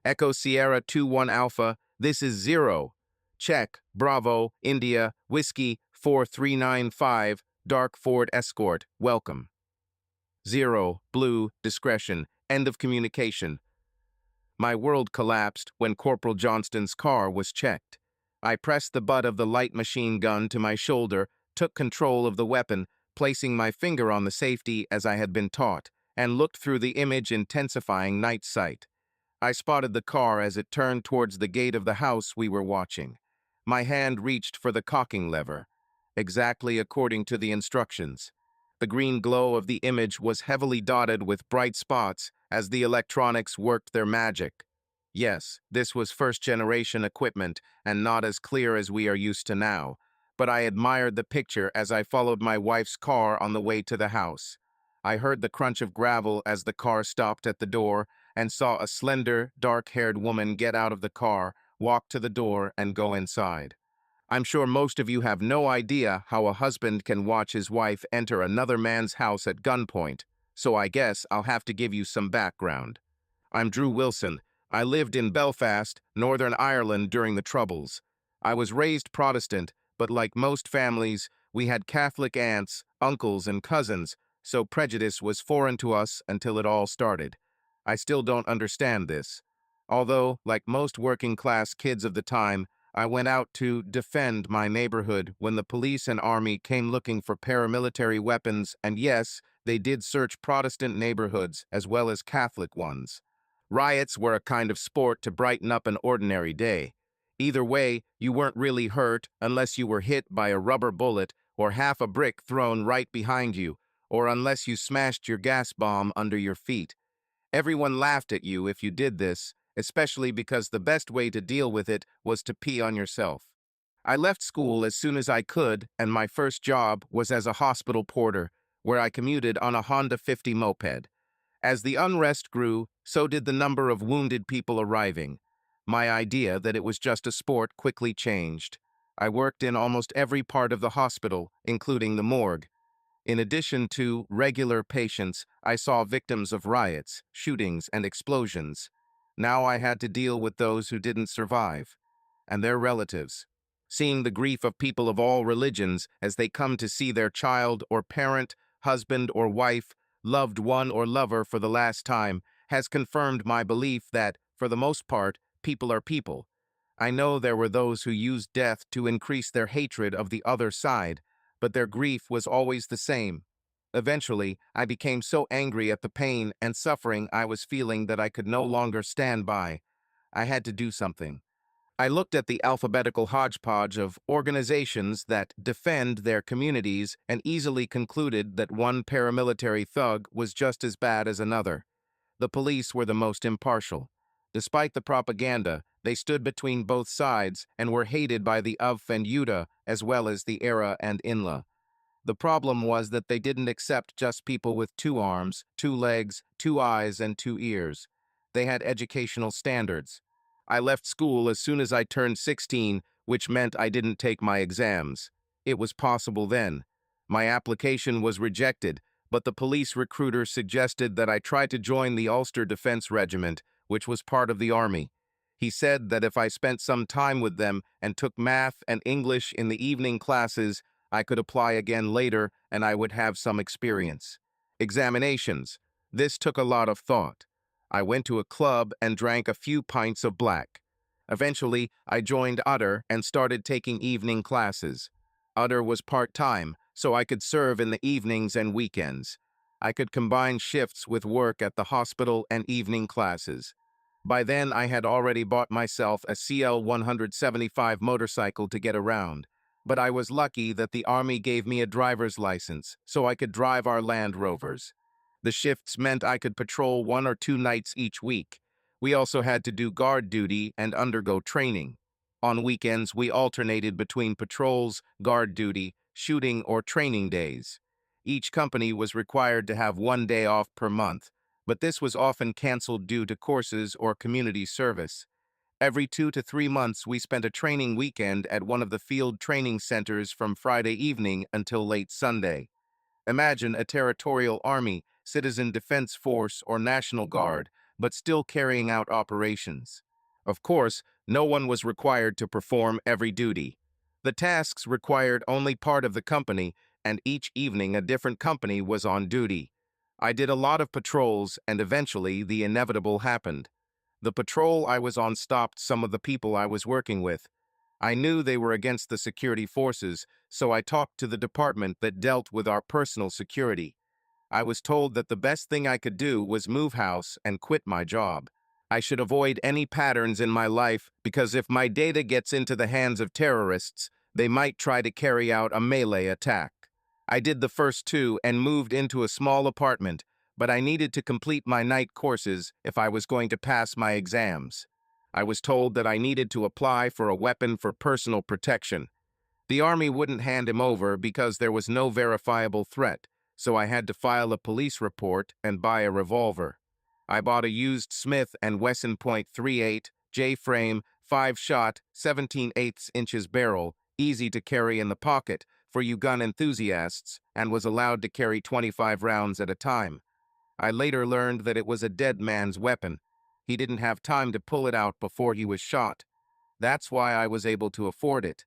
Echo Sierra 21 Alpha, this is 0. Check, Bravo, India, Whiskey 4395, Dark Ford Escort, welcome. 0, Blue, discretion, end of communication. My world collapsed when Corporal Johnston's car was checked. I pressed the butt of the light machine gun to my shoulder, took control of the weapon, placing my finger on the safety as I had been taught, and looked through the image-intensifying night sight. I spotted the car as it turned towards the gate of the house we were watching. My hand reached for the cocking lever, exactly according to the instructions. The green glow of the image was heavily dotted with bright spots as the electronics worked their magic. Yes, this was first-generation equipment and not as clear as we are used to now, but I admired the picture as I followed my wife's car on the way to the house. I heard the crunch of gravel as the car stopped at the door and saw a slender, dark-haired woman get out of the car, walk to the door, and go inside. I'm sure most of you have no idea how a husband can watch his wife enter another man's house at gunpoint, so I guess I'll have to give you some background. I'm Drew Wilson. I lived in Belfast, Northern Ireland during the Troubles. I was raised Protestant, but like most families, we had Catholic aunts, uncles, and cousins, so prejudice was foreign to us until it all started. I still don't understand this. Although, like most working-class kids of the time, I went out to defend my neighborhood when the police and army came looking for paramilitary weapons, and yes, they did search Protestant neighborhoods as well as Catholic ones. Riots were a kind of sport to brighten up an ordinary day. Either way, you weren't really hurt unless you were hit by a rubber bullet or half a brick thrown right behind you, or unless you smashed your gas bomb under your feet. Everyone laughed at you if you did this, especially because the best way to deal with it was to pee on yourself. I left school as soon as I could, and my first job was as a hospital porter, where I commuted on a Honda 50 moped. As the unrest grew, so did the number of wounded people arriving. My idea that it was just a sport quickly changed. I worked in almost every part of the hospital, including the morgue. In addition to regular patients, I saw victims of riots, shootings, and explosions. Now I had to deal with those who didn't survive, and their relatives. Seeing the grief of people of all religions as they come to see their child or parent, husband or wife, loved one or lover for the last time has confirmed my belief that, for the most part, people are people. I know there were those who used death to increase their hatred of the other side, but their grief was always the same. Eventually, I became so angry at the pain and suffering I was feeling that I could no longer stand by. I had to do something. I looked at the alphabetical hodgepodge of organizations that defend their communities and easily concluded that one paramilitary thug was just as bad as another. The police were the most impartial. Despite the propaganda, they stood between both sides and were hated by the UF and UTA as well as the ERA and INLA. The problem was that they didn't accept just people with 2 arms, 2 legs, 2 eyes, and 2 ears. They had educational standards. I left school as soon as I turned 16, which meant I didn't take my exams. It was possible then. My application was rejected, but the police recruiter suggested that I try to join the Ulster Defense Regiment, which was part of the army. He said that if I spent some time with them and took math and English in the evening classes, I could apply again later and I would have some experience. Examinations. This took a lot of thought. I went to a club and drank a few pints of black. Eventually, I joined UTR and started taking evening classes. UTR was part-time, so I could serve in the evenings and weekends. I could combine shifts with work at the hospital and evening classes. By then, I had already bought myself a CL 175 motorcycle to get around. But I was lucky that the Army gave me a driver's license, so I could drive our Land Rovers. The shifts meant I could patrol 1 or 2 nights each week. We also had to do guard duty and undergo training. On weekends, we alternated between patrols, guard duty, shooting, or training days. Each company was required to have 1 day off per month, but this was often canceled due to courses or community service. Every 2 to 3 months, we spent a training weekend at one of the field training centers from Friday evening until late Sunday. Imagine a territorial army, citizen defense force, or National Guard, but still carrying out operations. Of course, no one was required to perform every duty. The tasks required only part of the company, and each evening a different company was on duty. I did a lot of patrols, and eventually the inevitable happened. The patrol I was on stopped some of the people I was working with. I knew they were against the security forces, so I talked to the department that dealt with our personal security. I was told that the best thing I could do was move house and quit my job. I should avoid any patterns in my life because if my data gets into the hands of terrorists, they might try to carry out a melee attack. I did the first two and moved into a small apartment, but I needed to complete my night courses if I was going to pass my exams. I was told that I needed to apply for a weapon for personal protection. The army wouldn't hand him over because there was no verifiable threat, so I had to file a police report and buy a revolver. I bought a used Smith & Wesson .38 J-frame, 5-shot, 17/8 inches barrel, easy to carry in the pocket for you gun enthusiasts, and was allowed to carry 25 rounds at a time. I later learned that it was a dead man's weapon. He didn't have time to pull it out before he was shot. That's why I was able to afford it.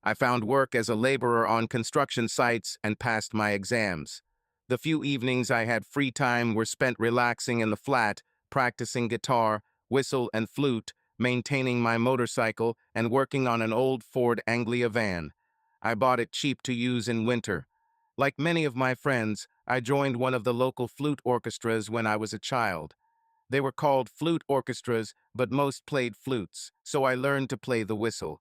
I found work as a laborer on construction sites and passed my exams. The few evenings I had free time were spent relaxing in the flat, practicing guitar, whistle, and flute, maintaining my motorcycle, and working on an old Ford Anglia van. I bought it cheap to use in winter. Like many of my friends, I joined one of the local flute orchestras when I was a child. They were called flute orchestras, but most played flutes, so I learned to play the whistle.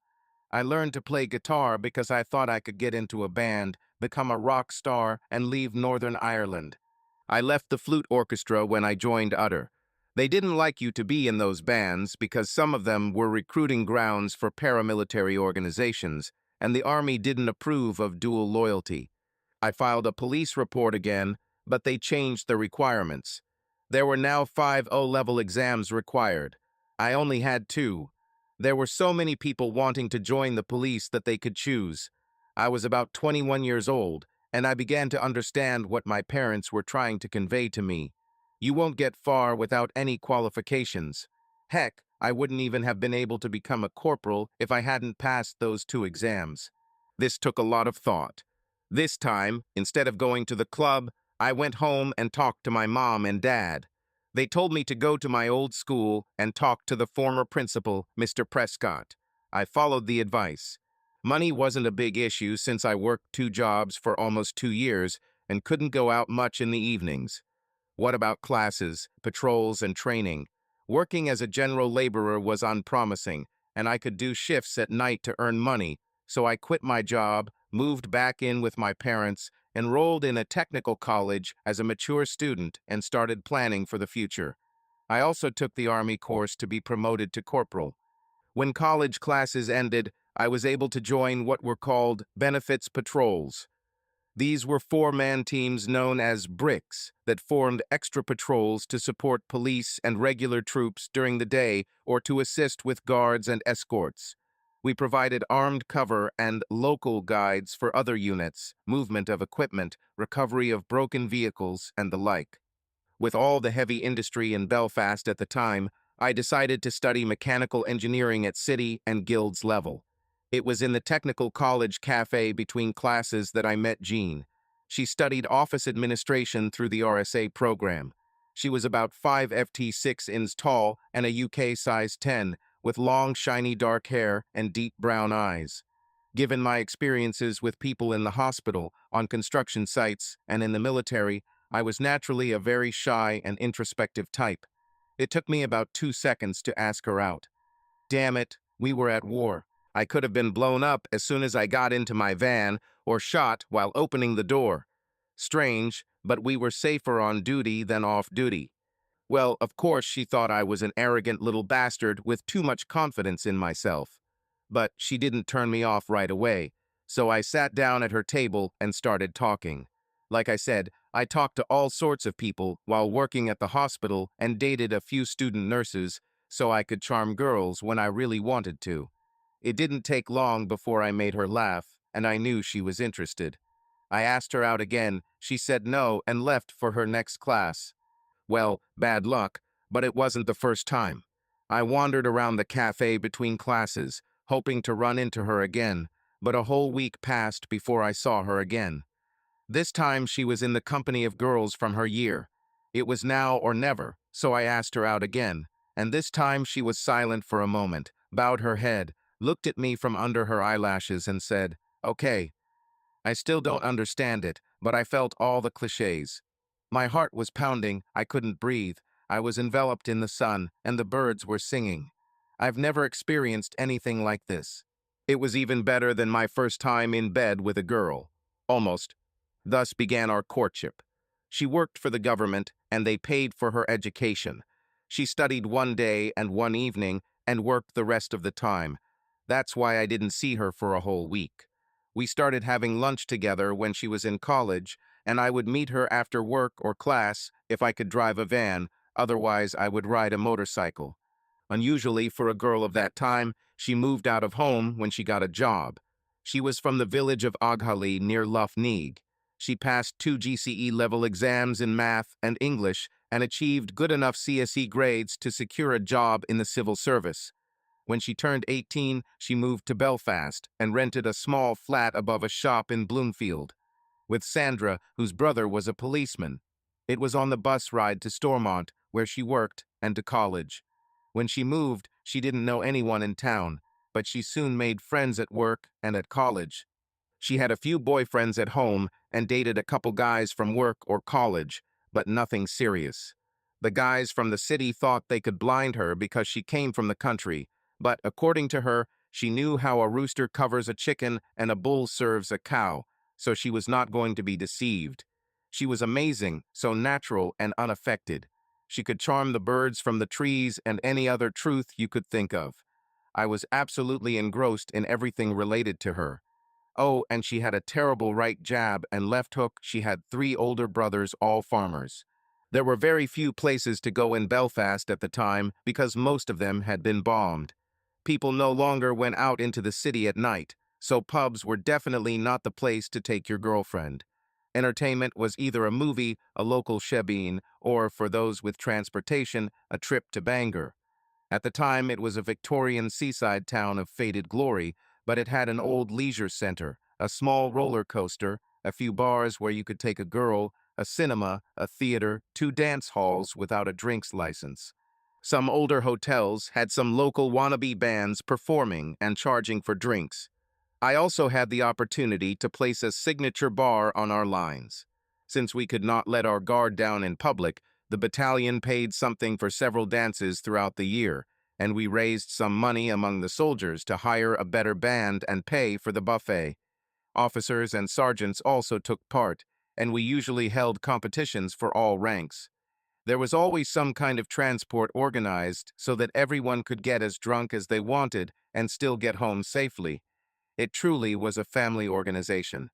I learned to play guitar because I thought I could get into a band, become a rock star, and leave Northern Ireland. I left the flute orchestra when I joined Utter. They didn't like you to be in those bands because some of them were recruiting grounds for paramilitary organizations, and the army didn't approve of dual loyalty. I filed a police report again, but they changed the requirements. There were now 5 O-level exams required. I only had 2. There were so many people wanting to join the police that they could choose. I was about 21 years old, and I began to understand what my parents were trying to convey to me. You won't get far without any qualifications. Heck, I wouldn't even have been able to become a corporal if I hadn't passed those 2 exams. This took a lot of thought. This time, instead of going to the club, I went home and talked to my mom and dad. They told me to go to my old school and talk to the former principal, Mr. Prescott. I followed the advice. Money wasn't a big issue since I worked 2 jobs for almost 2 years and couldn't go out much in the evenings. What about classes, patrols, and training? Working as a general laborer was unpromising, and I could do shifts at night to earn money, so I quit my job, moved back in with my parents, enrolled in a technical college as a mature student, and started planning for the future. I also took the Army course to be promoted to corporal. When college classes ended, I was able to join what were called benefits patrols. These were 4-man teams known as bricks that formed extra patrols to support police and regular troops during the day or to assist with guards and escorts. We provided armed cover and local guides for other units, movement of equipment, recovery of broken vehicles, and the like. With all the heavy industry in Belfast at the time, I decided to study mechanical engineering at city and guilds level. It was in the technical college cafe between classes that I met Jean. She studied office administration through the RSA program. She was about 5 ft 6 ins tall and a UK size 10, with long, shiny dark hair and deep brown eyes. Given my experiences with people in the hospital, on construction sites, and in the military, I was naturally a very shy and introspective type. It took me about 2 seconds to ask her out. Damn it, we were at war. I could have been blown up as soon as I got into my van or shot while opening the door. Strange, but we were safer on duty than off duty. Well, of course she thought I was an arrogant little bastard with too much confidence in myself. But she didn't turn me off right away, so I sat down at her table and started talking. Like I said, I talked to all sorts of people while working at the hospital and dated a few student nurses so I could charm girls when I really wanted to. It didn't take long before I made her laugh, and I knew she was interested. I asked her out again, she said no and left for her next class. Well, bad luck, But it wasn't the first time. I wandered around the cafe between classes, hoping to run into her again, but a whole week passed before I saw her again. This time she was in the company of girls from her year. It was now or never, so I asked her out again, and this time she was silent for a moment, bowed her head, looked at me from under her eyelashes and said, "Okay." I still don't understand it, but I felt all the cliches. My heart was pounding, I couldn't breathe, I was enveloped in the sun, and the birds were singing. I've never experienced anything like this. It was even better than my first time in bed with a girl. Almost. Thus began our courtship. She worked for the government, and they paid for her education. She studied one day and one evening, and worked the rest of the time. That's why I didn't see her for a whole week. We started having lunch together when she was in college, and I would meet her after work or class if I could drive a van, otherwise I would ride a motorcycle. Unusually for a girl of that time, she moved out of home when she got a job. She was from the village of Aghali near Loughneag. She passed 2 GCE-level exams in math and English and achieved good enough CSE grades to secure a job in the civil service. When she turned 18, she moved to Belfast and rented a small flat above a shop in Bloomfield, with Sandra, whose brother was a policeman. It was on the bus ride to Stormont, where she worked, and to college. When she moved, she didn't know anyone in town, but she soon made friends at work and at college. She had a few boyfriends at home and dated a couple guys from work or college, but nothing serious. The guys from the city thought they could blind her because she came from the country, but according to her, she knew how a rooster covers a chicken and a bull serves a cow, so she was not going to be deceived. She was amazing, so natural and unaffected. She could charm the birds from the trees and any other truth you could think of. I was absolutely engrossed in everything related to her. Oh, and she had a terrible right jab and left hook. She had 3 older brothers, all farmers. There were very few places to go in Belfast at the time because most of them had been bombed. People no longer went out into the city at night, so pubs were definitely not the place to take your girlfriend. Entertainment was either a movie, a local shebeen, or, for those with transportation, a trip to Bangor. At the time, it was a Victorian seaside town of faded glory, but it had an old leisure center, a small roller coaster, a few bars where you could take a girl, a cinema, a theater, 2 dance halls without a drinks license. Some older hotels had some local wannabe bands performing and charging for drinks. I also had the opportunity to place a signature bar on our lines. Since we could not let our guard down in public, the battalion paid something for several dances throughout the year, and we raised some money among the soldiers to hire a better band and pay for the buffet. Officers and sergeants also took part, and we usually held competitions for all ranks. There was always some kind of transport organized so that everyone could get as drunk as they wanted and still get home safely. It truly was a family organization.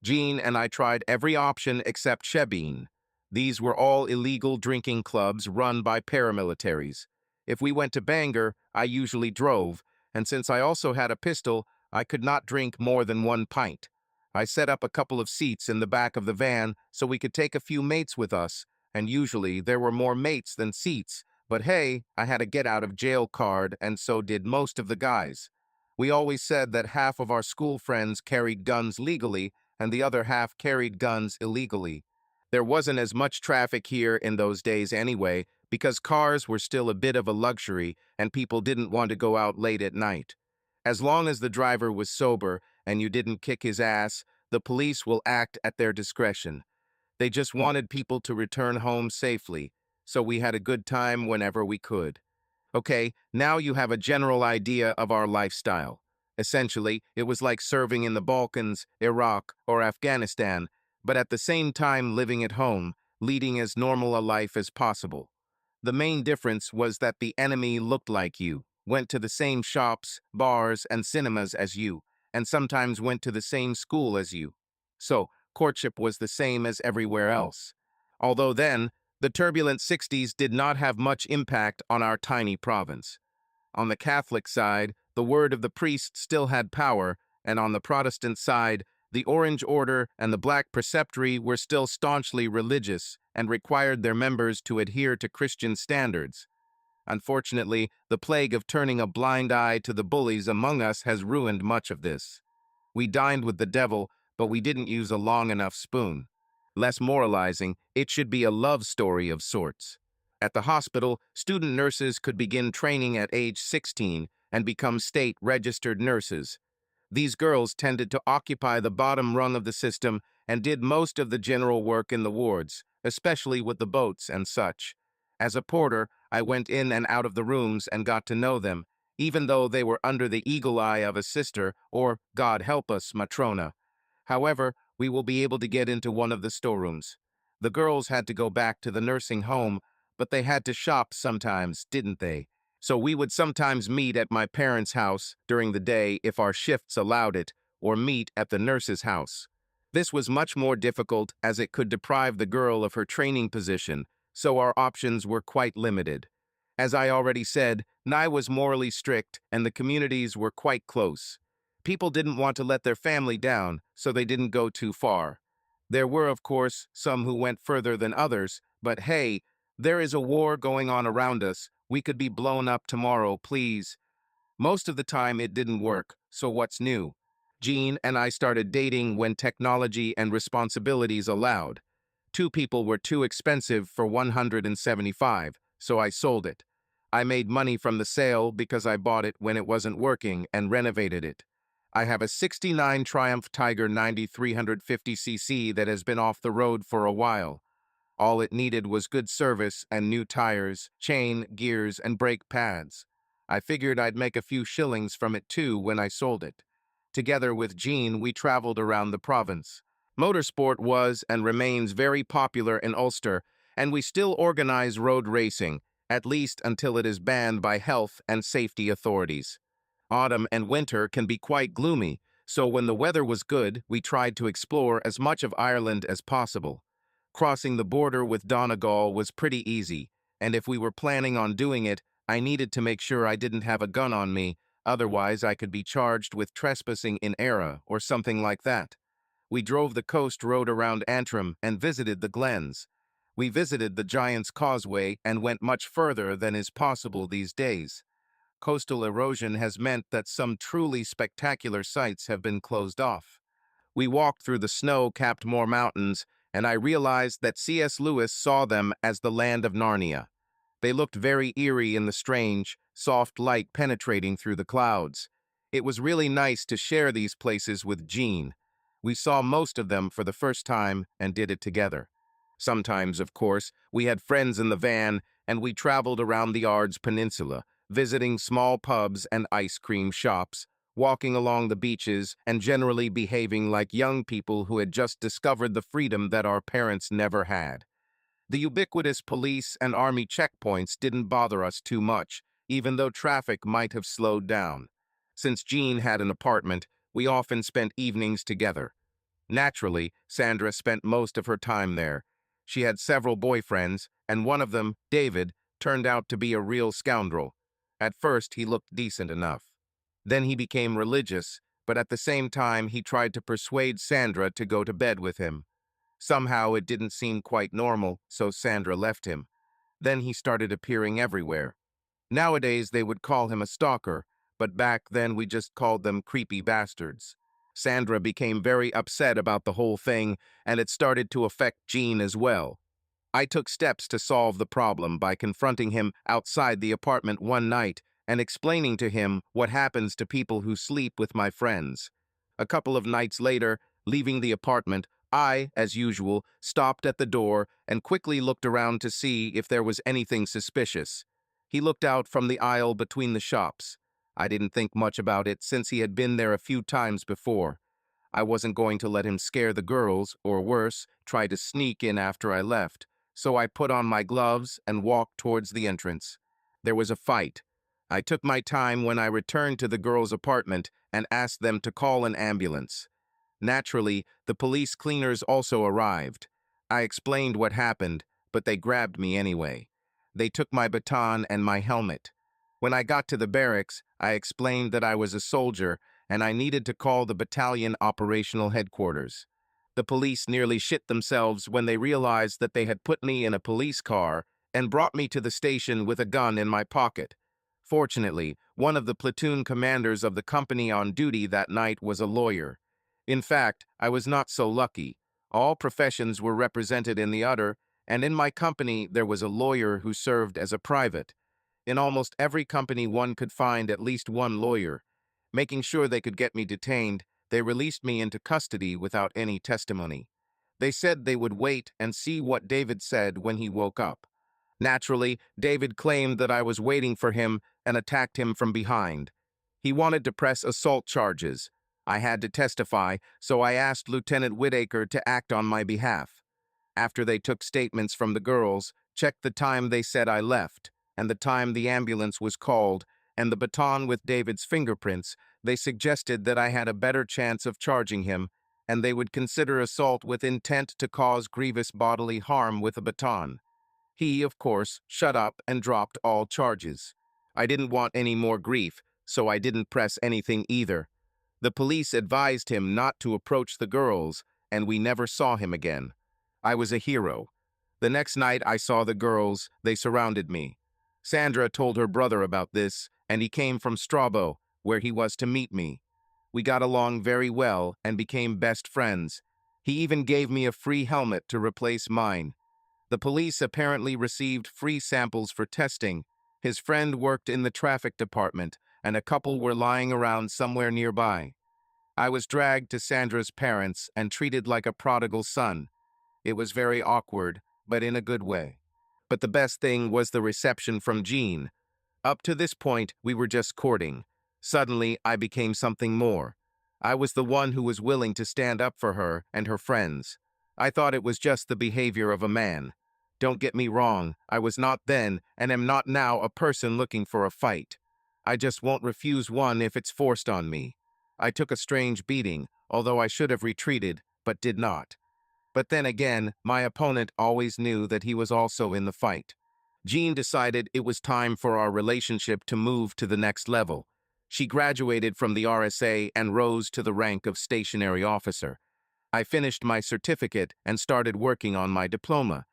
Jean and I tried every option except shebeen. These were all illegal drinking clubs run by paramilitaries. If we went to Bangor, I usually drove, and since I also had a pistol, I could not drink more than 1 pint. I set up a couple of seats in the back of the van so we could take a few mates with us, and usually there were more mates than seats, but hey, I had a get-out-of-jail card, and so did most of the guys. We always said that half of our school friends carried guns legally and the other half carried guns illegally. There wasn't as much traffic here in those days anyway, because cars were still a bit of a luxury and people didn't want to go out late at night. As long as the driver was sober and you didn't kick his ass, the police will act at their discretion. They just wanted people to return home safely, so we had a good time whenever we could. Okay, now you have a general idea of our lifestyle. Essentially, it was like serving in the Balkans, Iraq, or Afghanistan, but at the same time living at home, leading as normal a life as possible. The main difference was that the enemy looked like you, went to the same shops, bars, and cinemas as you, and sometimes went to the same school as you. So, courtship was the same as everywhere else. Although then, the turbulent 60s did not have much impact on our tiny province. On the Catholic side, the word of the priest still had power, and on the Protestant side, The Orange Order and the Black Preceptory were still staunchly religious and required their members to adhere to Christian standards. Unfortunately, the plague of turning a blind eye to the bullies among us has ruined much of this. We dined with the devil, but we didn't use a long enough spoon. Less moralizing, it should be a love story of sorts. At the hospital, student nurses could begin training at age 16 and become state-registered nurses. These girls tended to occupy the bottom rung of the system and did most of the general work in the wards, especially with the boats and such. As a porter, I went in and out of the rooms and got to know them, even though they were under the eagle eye of a sister or, God help us, matrona. However, we will be able to get into one of the storerooms. The girls had to go back to the nursing home, but they had to shop sometimes, didn't they? So we would sometimes meet at my parents' house during the day if our shifts allowed it, or meet at the nurse's house. This was much more difficult as it could deprive the girl of her training position, so our options were quite limited. As I already said, Nye was morally strict and the communities were quite close. People didn't want to let their family down, so they didn't go too far. There were, of course, some who went further than others, but hey, there is a war going on around us. We could be blown up tomorrow, please. Most of the time it didn't work, so what's new? Jean and I started dating when technology and responsibilities allowed. Two people were too expensive for 175, so I sold it. I made money from the sale because I bought it when it wasn't working and renovated it. I have a 69 Triumph Tiger 9350cc that has been off the road for a while. All it needed was good service and new tires, chain, gears, and brake pads. I figured I'd make a few shillings from it too when I sold it. Together with Jean, we traveled around the province. Motorsport was and remains very popular in Ulster, and we still organize road racing, at least until it is banned by health and safety authorities. Autumn and winter can be quite gloomy, so when the weather was good, we tried to explore as much of Ireland as possible. Crossing the border with Donegal was pretty easy, and if we were planning on doing it, I needed to make sure I didn't have a gun on me, otherwise I could be charged with trespassing in Era or something like that. We drove the coast road around Antrim and visited the glens. We visited the Giant's Causeway and went much further than is possible these days. Coastal erosion has meant that some truly spectacular sights have been closed off. We walked through the snow-capped Moor Mountains, and I realized that C.S. Lewis saw them as the land of Narnia. They looked very eerie in the strange, soft light penetrating through the clouds. It was really nice to share these places with Jean. We saw most of them for the first time and did it together. Sometimes, of course, we had friends in the van, and we traveled around the Ards Peninsula, visiting small pubs and ice cream shops, walking along the beaches, and generally behaving like young people who had just discovered the freedom that our parents never had. The ubiquitous police and army checkpoints didn't bother us too much, even though traffic might have slowed down. Since Jean had an apartment, we often spent evenings together. Naturally, Sandra spent most of her time there. She had several boyfriends, and one of them, David, turned out to be a real scoundrel. At first, he looked decent enough. Then he became religious, but at the same time he tried to persuade Sandra to go to bed with him. Somehow it didn't seem quite normal, so Sandra left him. Then he started appearing everywhere. Nowadays they would call him a stalker, but back then we just called them creepy bastards. Sandra became very upset about the whole thing, and it started to affect Jean as well. I took steps to solve the problem by confronting him outside the apartment one night and explaining to him what happens to people who sleep with my friends. A couple of nights later, leaving the apartment, I, as usual, stopped at the door and quickly looked around to see if there was anything suspicious. He looked out from the aisle between the shops. I didn't think much about it since he had been there a few times before. I wasn't going to let him scare the girls, or worse, try to sneak in after I left, so I put on my gloves and walked towards the entrance. There was a fight. I took my time when I returned to the girls' apartment and asked them to call an ambulance. Naturally, the police cleaners also arrived. I explained what happened, but they grabbed me anyway. They took my baton and my helmet. When I got to the barracks, I explained that I was a soldier and I needed to call the battalion operational headquarters. The police nearly shit themselves when they realized that they had put me in a police car and brought me to the station with a gun in my pocket. Fortunately, one of the platoon commanders of the company on duty that night was a lawyer. In fact, I was not so lucky. All professions were represented in the other, and in my company there was a lawyer who served as a private. In almost every company one could find at least one lawyer. Making sure they could get me detained, they released me into custody without any testimony. They said they would wait and see what David said when he woke up. Naturally, David claimed that I was waiting for him and attacked him from behind. He wanted to press assault charges. I had to testify, so I asked Lieutenant Whitaker to act on my behalf. After they took statements from the girls, checked the time they said I left, and the time the ambulance was called, and the baton with David's fingerprints, they suggested that I had a better chance of charging him, and they would consider assault with intent to cause grievous bodily harm with a baton. He, of course, shut up and dropped all charges. I didn't want any more grief, so I didn't press anything either. The police advised him not to approach the girls, and we never saw him again. I was a hero. The next night I saw the girls, they surrounded me. Sandra told her brother about this, and he came from Strabo, where he was to meet me. We got along very well and became best friends. He even gave me a free helmet to replace mine. The police apparently received free samples for testing. His friend worked in the traffic department, and a couple were lying around somewhere nearby. I was dragged to Sandra's parents and treated like a prodigal son. It was very awkward, but in a good way. But the best thing was the reception from Jean. Up to this point, we were just courting. Suddenly, I became something more. I was the one who was willing to stand up for her and her friends. I thought it was just the behavior of a man. Don't get me wrong, I was not then and am not now a person looking for a fight. I just won't refuse one if it's forced on me. I took a strange beating, although I should have retreated, but did not. But then again, my opponent always knew that he was also in the fight. Jean decided it was time for our relationship to move to the next level. She graduated from the RSA and rose to the rank of stationary officer. I finished my certificate and started working on my diploma.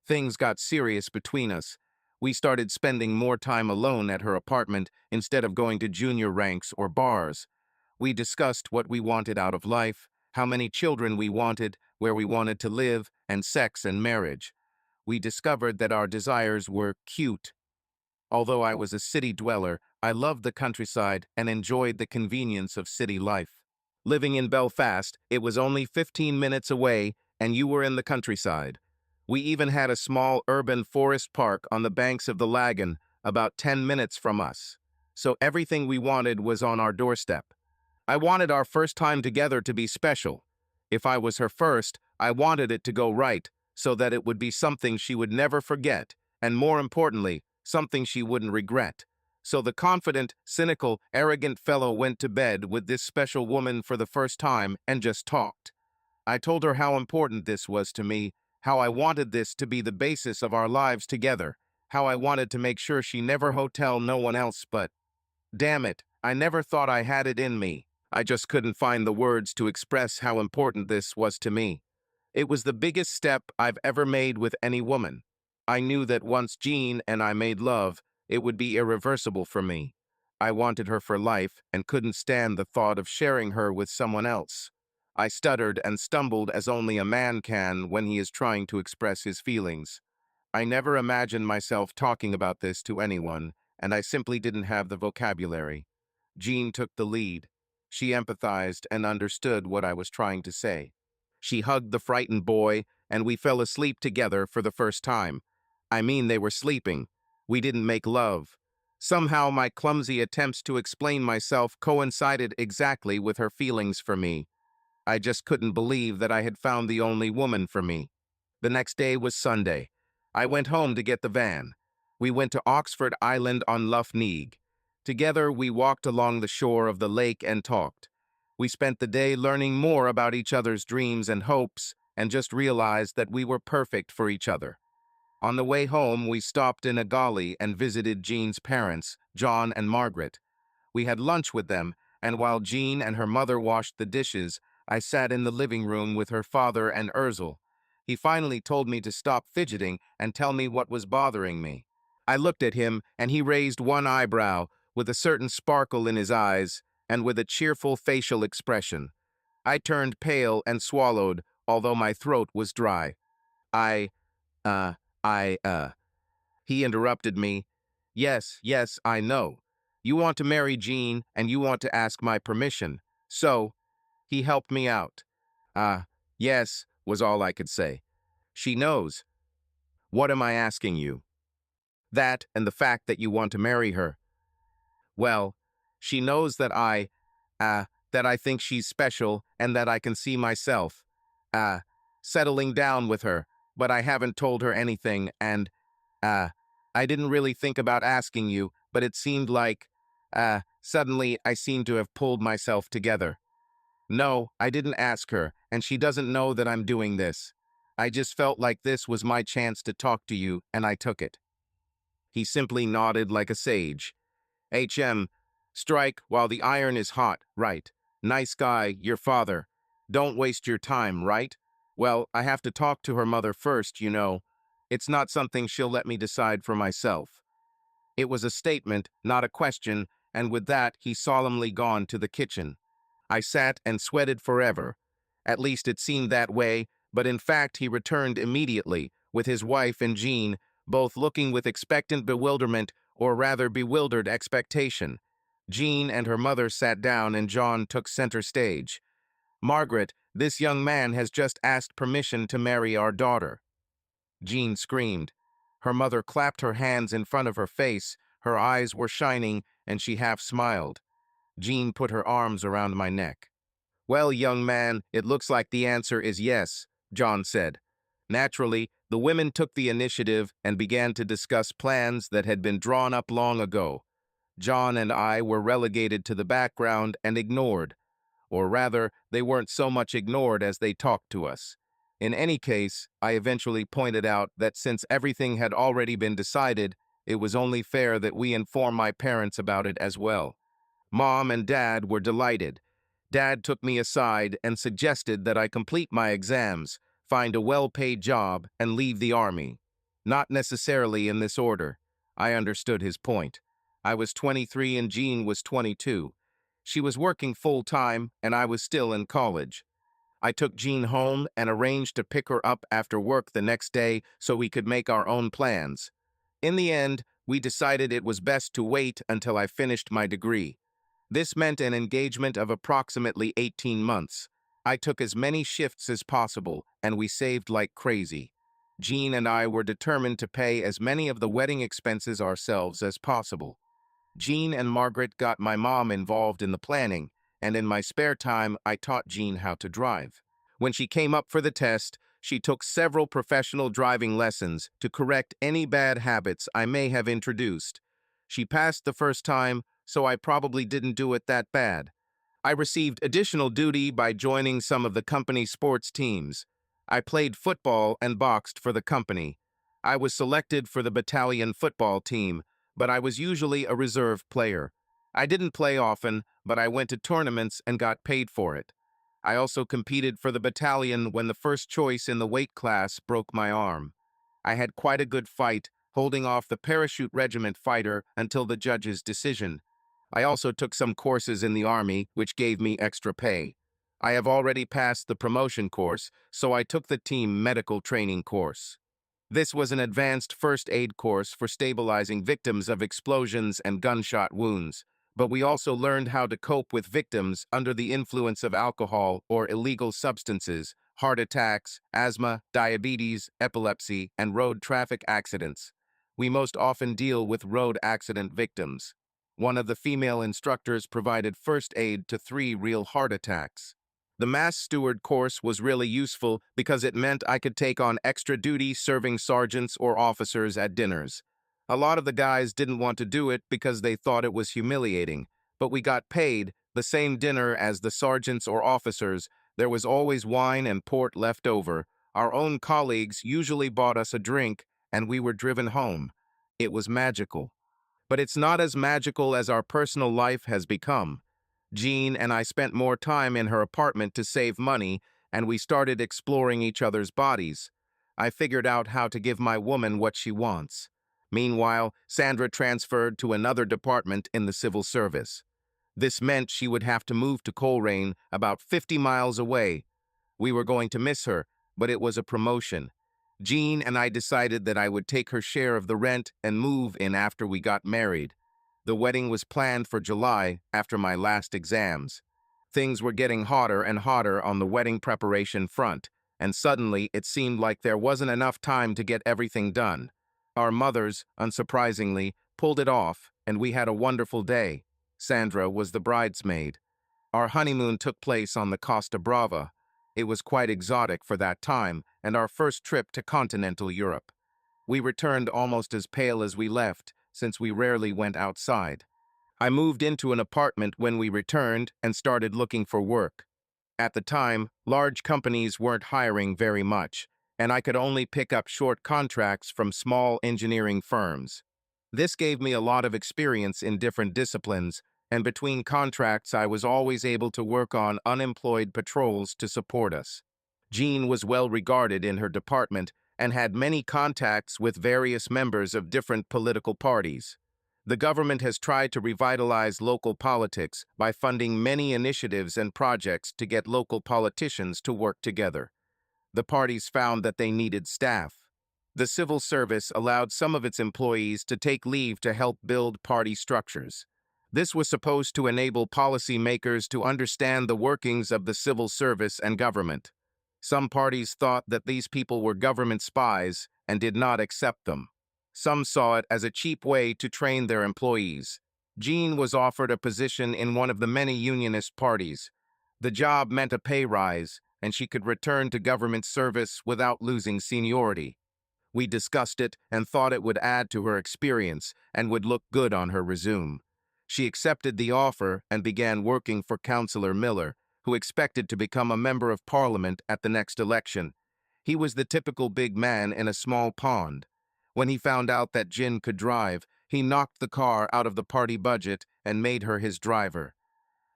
Things got serious between us. We started spending more time alone at her apartment instead of going to junior ranks or bars. We discussed what we wanted out of life, how many children we wanted, where we wanted to live, and sex and marriage. We discovered that our desires were cute. Although I was a city dweller, I loved the countryside and enjoyed the convenience of city life. Living in Belfast, it was only 15 minutes away, and you were in the countryside. We even had a small urban forest park on the banks of the Lagan, about 10 minutes from us. So everything we wanted was on our doorstep. I wanted our first time together to be special. If I was her first, I wanted it to go right, so that it would be something she would never forget, and more importantly, something she wouldn't regret. So the confident, cynical, arrogant fellow went to bed with this special woman for the first time and just talked. I told her how important this was to me, how I wanted this to be the basis of our lives together, how I wanted to make sure she never hotel no one else but. Damn it, I never thought I had it in me. I just couldn't find the words to express how important this was to me. It was the biggest step I've ever made with any woman. I knew that once Jean and I made love, it would be irreversible for me. I wanted her for life and couldn't stand the thought of sharing her with someone else. I stuttered and stumbled as only a man can when he is trying to express his feelings. I never imagined myself talking about this to anyone, and I simply didn't have the vocabulary. Jean took the lead. She empathized and understood what I was trying to say. She hugged the frightened boy, and we fell asleep together for the first time. I mean, they were sleeping. We didn't make love. Somehow my clumsy attempts to explain myself coincided exactly with her feelings for me. I just couldn't believe that I had found the only woman for me. The next day was Sunday. I went home to get the van. We went to Oxford Island on Lough Neagh. Together, we walked along the shore of the lake and talked. We spent the day learning more about each other's dreams and hopes, and just realized that we were perfect for each other. On the way home, we stopped in a gully and visited Jean's parents, John and Margaret. We had lunch with them, and while Jean and her mother washed the dishes, I sat in the living room with her father and Ursel. He finally told me to stop fidgeting and tell me what was bothering me. I looked at him, and he raised one eyebrow, with a certain sparkle in his eyes, and with a cheerful facial expression. I turned pale and swallowed, although my throat was dry. I, uh, I, uh, he interrupted me. Yes, yes, I know. You want to marry Jean, and you want to ask my permission. So, he helped me out. Yes, was all I could say. She knows. What am I asking you? That and the fact that you want to marry her. Well, she knows that that I think she's special and that I can see myself, uh, settling down with her, but I haven't told her anything and, I didn't really think about asking you, but it seemed like, suddenly I seemed to have pulled myself together. No, I didn't ask her, and she doesn't know that I'm doing this. I just felt like this was my chance to talk to you, and I took it. He simply nodded like a sage. Strike while the iron is hot, right? Nice guy, your father. Don't waste your time, right? Well, I have to talk to her mother first, you know. It's not something she'll let me decide for myself. It was a statement, not a question, and with that he solemnly gone to the kitchen. I sat and sweated forever. At least it seemed that way, but in fact he returned immediately, with his wife and Jean, both looking with expectant bewilderment, or rather bewildered expectation. Jean and her mother sat down and John took center stage. Margaret, this young man has just asked permission to marry our daughter. Jean screamed. Her mother clapped her hands in front of her face, her eyes were shining, and she half smiled. Jean put her arms around my neck. Well, young man, it looks like the answer is yes, John said. Naturally, the women took the initiative and began to discuss plans that had been drawn up long ago. John and I were relegated to the background and ignored. Or rather, they weren't so much ignored as they talked to us. In any case, I eventually pointed out that since everything had already been decided, it was only fair that we inform my parents about it as well. Mom and Dad were delighted. Dad took me aside and suggested that I complete my exams, find a well-paid job, and leave the army. Not necessarily in this order. I understood his point. I was 23 and Jean was 22. She was working full-time, and I was still in college. I took Jean home and arranged to pick her up after work the next day so we could make our own plans. In the end, we decided it was best to wait until I finished my degree. This meant an engagement of approximately 18 months. I took as many shifts as possible, and we saved like crazy. Jean and I were determined to pay as many of the wedding expenses ourselves as possible. Jean and Margaret got my mom involved in the planning, and in my spare time, I taught Jean how to drive. When she came up for the test, she took several professional driving lessons to correct any bad habits I may have introduced. She passed the first time, so I probably didn't do it that bad. I received additional duty by joining some of the company sports teams. I played football and boxed for the company. I was selected for the battalion football team, but I was usually a reserve player. I didn't play often, but I went to tournaments and got paid for it. I also competed for the battalion when the first choice in the weight class broke my arm. I had quite a good fight, holding off the parachute regiment fighter until the judge's decision. I also took some courses in the Army, which gave me extra pay. I have already passed the promotion course, so I took the team medical training course. This was an advanced first aid course for stabilizing victims of explosions and gunshot wounds, but we also learned how to cope with victims under the influence of alcohol or illegal substances, heart attacks, asthma, diabetes, epilepsy, and road traffic accidents. We most often deal with road accident victims. One of the female instructors provided first aid to 3 real heart attacks. The mass steward course was really useful because it meant I could take on extra duty serving sergeants or officers at dinners. A lot of the guys didn't want to do it because they thought it was humiliating, but we got paid the same dinner as the sergeants or officers. There was always wine and port left over. Our own colleagues usually bought us a drink, and we were driven home. It was magical. But it's not as magical as our personal life has become. Jean and I spent more time in her apartment to save money, and we started exploring each other's bodies. I figured out how to give my woman what she wants. Meanwhile, Sandra transferred to another department in the civil service. This meant she would have to move to Coleraine, about 50 miles away. We were going to miss her, but it was a promotion. Jean and I decided that I would take her share of the rent and move in after we got married. The wedding was planned for July, after my last exams. Things were getting hotter and hotter on the wedding preparation front, and suddenly it seemed like there wasn't enough time to get everything done. Our mothers, unsurprisingly, pulled it off, and we had a wonderful day. Sandra was the bridesmaid. Our honeymoon took place on the Costa Brava. It was quite exotic for that time, and our first trip to continental Europe. We returned almost as pale as we left, since we rarely went outside. I moved into an apartment when we returned and started looking for work. At the time, large companies weren't hiring very much, and I could only pick up short contracts from small engineering firms. This gave me a lot of experience in different disciplines, and between contracts I was always able to work on unemployed patrols to support us. Jean was well regarded in her department and had many contacts with various members of different political parties. The government has tried to revitalize local politics by funding many initiatives and projects to get local politicians to work together. The parties found that they needed staff. The civil service allowed some of its employees to take leave to help build party structures. This was supposed to enable policymakers to understand the workings of the civil service and government. Some parties thought that these people were government spies and did not accept them. Some saw it as a cheap way to train their employees. Jean was offered a position in one of the many unionist parties. The job meant a pay rise, and she could return to government service without losing seniority. We discussed it and thought it would add to her experience and would look good on her resume. She accepted the offer and began working for Councillor Miller, who expected to become a member of parliament at the next election. He was the typical big man in a small pond. When he found out that Jin could drive, he knocked the car out of the party budget and made her his driver.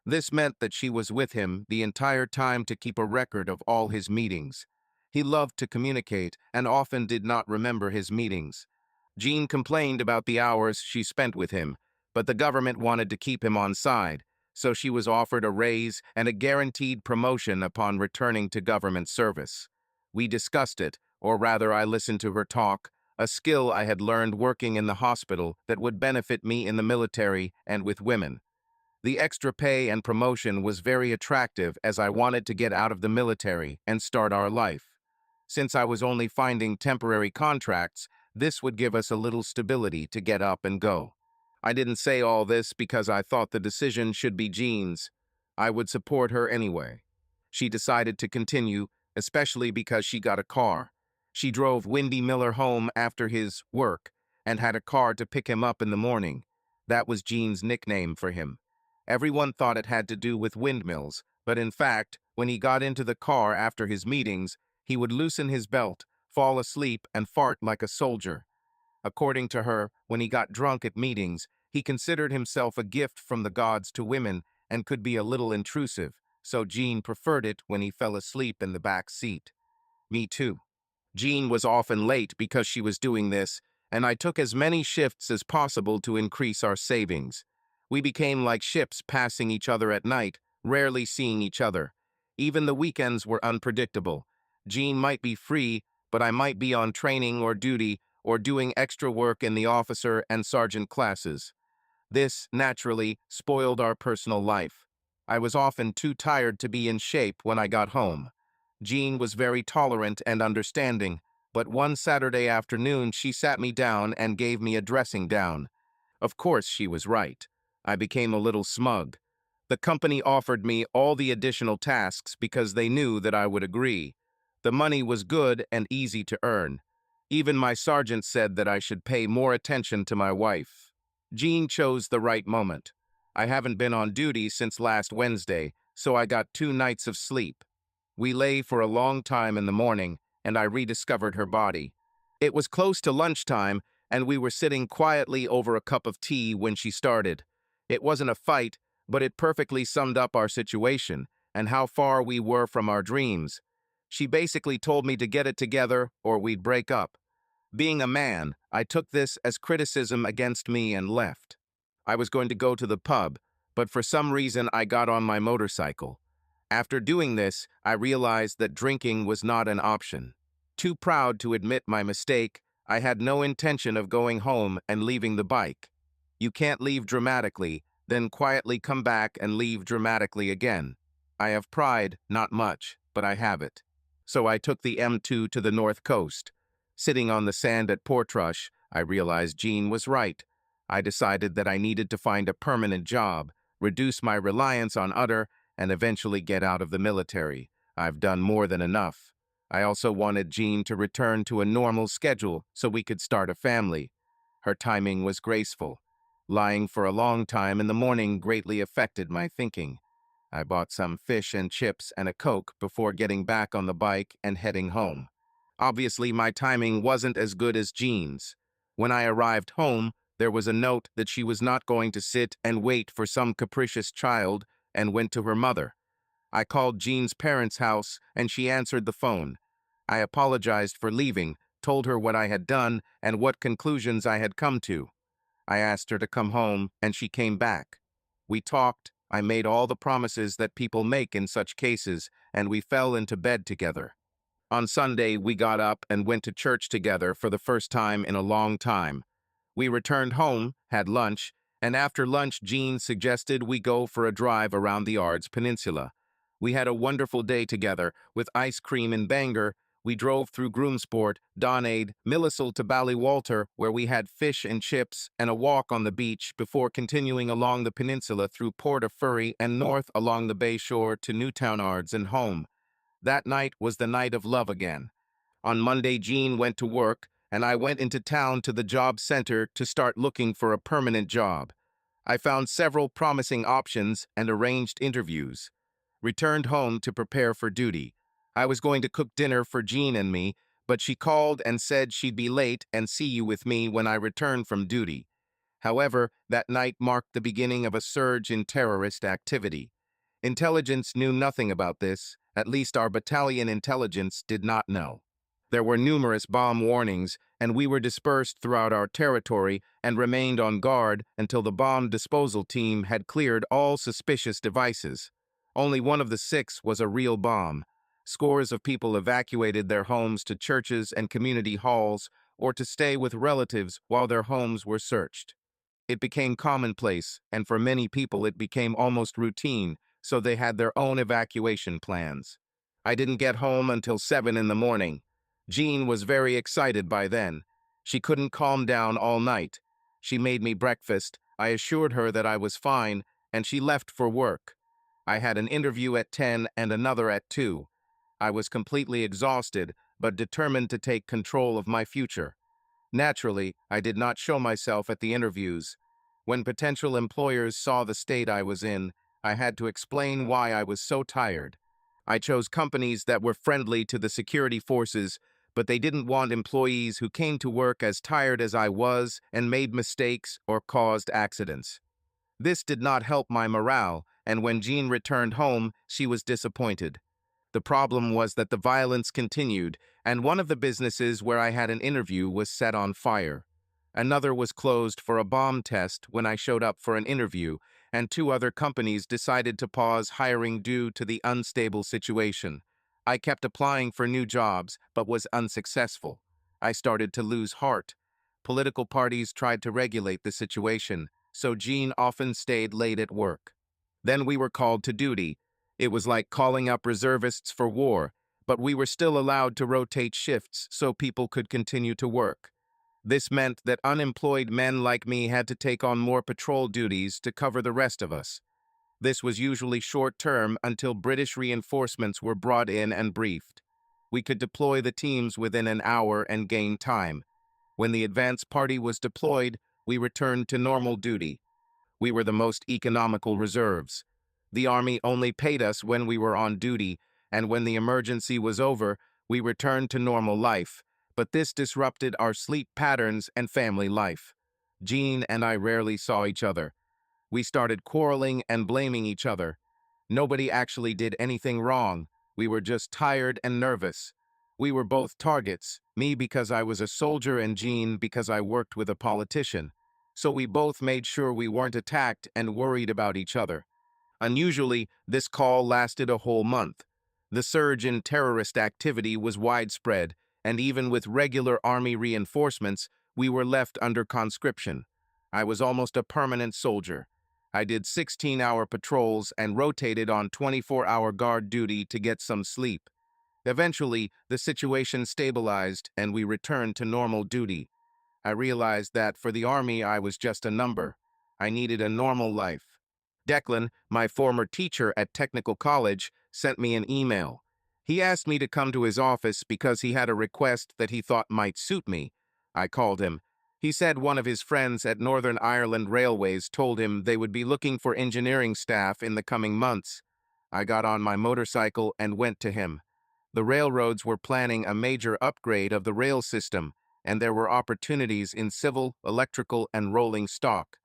This meant that she was with him the entire time to keep a record of all his meetings. He loved to communicate and often did not remember his meetings. Jean complained about the hours she spent with him, but the government wanted to keep him on side, so she was offered a raise and a guaranteed promotion upon returning to government service. We discussed it, or rather I listened to her talk, a skill I had learned working in the hospital that would benefit me in the military and with women. The extra pay and promotion was very attractive as I wanted to get out of the military and start our life. Since I was only finding temporary contracts, this would give us a little stability to get up and go. I didn't say all this because I thought the decision should be Jean's. I would support her anyway. She decided to continue, especially because she got a car. She drove Windy Miller home after his work and had a car to pick him up in the morning. That was Jean's nickname for him. Everyone thought it had to do with windmills, but in fact, when he got into the car after his meetings, he would loosen his belt, fall asleep, and fart like a soldier. According to her, when he got drunk at meetings, he considered himself a gift from the gods to women and could be a little intrusive, so Jean preferred it when he fell asleep in the back seat. Me too. Jean was often late because she was doing this, and I took as many shifts as possible to increase our savings. We became like ships passing each other at night, rarely seeing each other. Even the weekends were unpredictable. Jean might be free, but I might be on training or duty or doing extra work in the officer and sergeant classes. This, naturally, spoiled our personal life. I was often too tired to be in shape when I got home. Jean was very tolerant and understanding, but one Saturday afternoon she sat me down and gave me a dressing down. Of course she was right. I became a little smug. The company offered me all the additional tasks because they knew that I would agree. The money was good and easy to earn. Even my sergeant said that I should pay more attention to my wife. Jean chose the right moment. I haven't been on duty since last Wednesday, so I got 2 nights of sleep. We lay for a long time in the morning, and I rediscovered her body. It was close to lunchtime, and we were sitting quietly over a cup of tea when she started. It wasn't a fight, but it perfectly summed up our situation and how far we were from our dreams. She basically told me to get it together or we'd break up. Being a man, I took this as criticism against me and left. I was going to go to the pub, but for some reason I got on my motorcycle. After doing this, I realized that drinking was not an option. Too proud to admit my mistake, I had no intention of going home and leaving the bike. You can't leave dramatically, then quietly come back and leave dramatically again. I have pride, not much, but I have it. So I took the M2 to the north coast. Sitting on the sand at Portrush, I realized Jean was right. I decided that I needed to find a permanent job, reduce my reliance on Utter, and eventually get out of the military. I've done more than enough. I also wanted Jean to return to a normal schedule so we could start a family. Her timing was graceful. Lying for a long time in the morning greatly affected my thinking. I bought some fish and chips and a Coke before getting back on the bike and heading home. Obviously, my timing wasn't as good as Jean's. When I arrived home, there was a note that she was not going to sit and wait for some capricious child and went to her mother. I called Jean's parents' house and she answered the phone. I apologized for leaving, told her what I had done and what conclusions I had come to. I asked her to come home and she came back. We talked, I made all the promises that people make in such cases, and we fell into bed together. On Sunday, we got up and went to church together for the first time in a long time. We returned home, had lunch, and after lunch, Jean suggested we go for a drive around the Ards Peninsula. We had a wonderful day together, with ice cream in Bangor. We drove through Groomsport, Donade, Millisle to Ballywalter, where we had fish and chips and a walk on the beach before continuing along the peninsula through Port of Furry and north along the bay shore to Newtown Ards and home. That night was the night of love again. On Monday, Jean went to work, and I went into town to the job center to start looking for a permanent job. I found several promising options and arranged interviews. Returned home to prepare for duty. I was going to cook dinner for Jean and me, but she called and said she'd be late and see you with me when I returned from duty. However, that night marked the beginning of a surge in terrorist activity. Intelligence knew nothing about this, at least our battalion intelligence did not know. There were numerous bomb warnings, and we were dispersed throughout our territory and remained on guard until the bomb disposal team had cleared all suspicious devices. Only one of the 6 was a real bomb. Scores of people evacuated their homes to churches and community halls or to stay with relatives while their homes were searched. It became commonplace, and for many people it became almost routine, so they had their own evacuation plans. I didn't get home until 7 in the morning. Jean was very excited by then. She couldn't calm down all night. She made me breakfast, I assured her that I was fine, and she left for work. I had an interview at 10 and another at 2. I was completely exhausted, but determined to take control of my future. Naturally, I did not show myself at the interviews. When potential employers saw the state I was in, I had to explain why I was so tired. I chose companies that were friendly to the security forces, but they didn't want employees who came to work as tired as I was and made mistakes or caused accidents. This did not help my morale, and when Jean returned home, she was disappointed. The problem was that the violence continued, and one of the businesses where I had an interview was set on fire. Another was closed for a bomb test when I showed up for an interview, and 2 other companies decided to pause hiring due to the unstable situation. I kept applying for new jobs, but was unsuccessful. I started to lose heart. Political parties tried to regulate the situation, so Jean often stayed late at work. Then we were called to duty. It was like calling up reservists for war, but we were still allowed to rotate shifts so people could continue to work. This meant that unemployed men like me had to take on more patrol duties to cover the rest of us. This was usually short-term until British reinforcements were brought in and briefed. We could deploy the teams within an hour and gain time. When the advance party was deployed, we returned to normal duty. We were the most economical reserves. The Army only paid us when we were on duty, and when the emergency was over, we returned to normal life. But this disrupted our sleep patterns and family life. Jean and I rarely saw each other. We started quarreling and blaming each other. Nobody actually did anything wrong. We were just tired and nervous. We were both targets, me because I was a soldier and Jean because I worked with a politician. So we both made sure we weren't attacked and worried about each other. Unusually, this call lasted a whole month. The surge in terrorist activity was widespread, and even with regular army reinforcements, we were left under conscription. I was almost a permanent soldier. I did 16-hour patrols and rotated on 24-hour guard duty to get some sleep. Eventually, the situation stabilized and we returned to normal duty. I realized that for the army, I was just a number. I needed a normal life. Declan, my former teacher at Technical College, sent me an email. He asked me to come to his office because he had a request that he thought might suit me. I called him. He said one of his friends at Northern Ireland Railways told him they would be looking for engineering staff in the coming months. I got on my motorcycle and went to him. The railroads were planning a major upgrade of the rail system, and there were opportunities in civil, electrical, and rolling stock.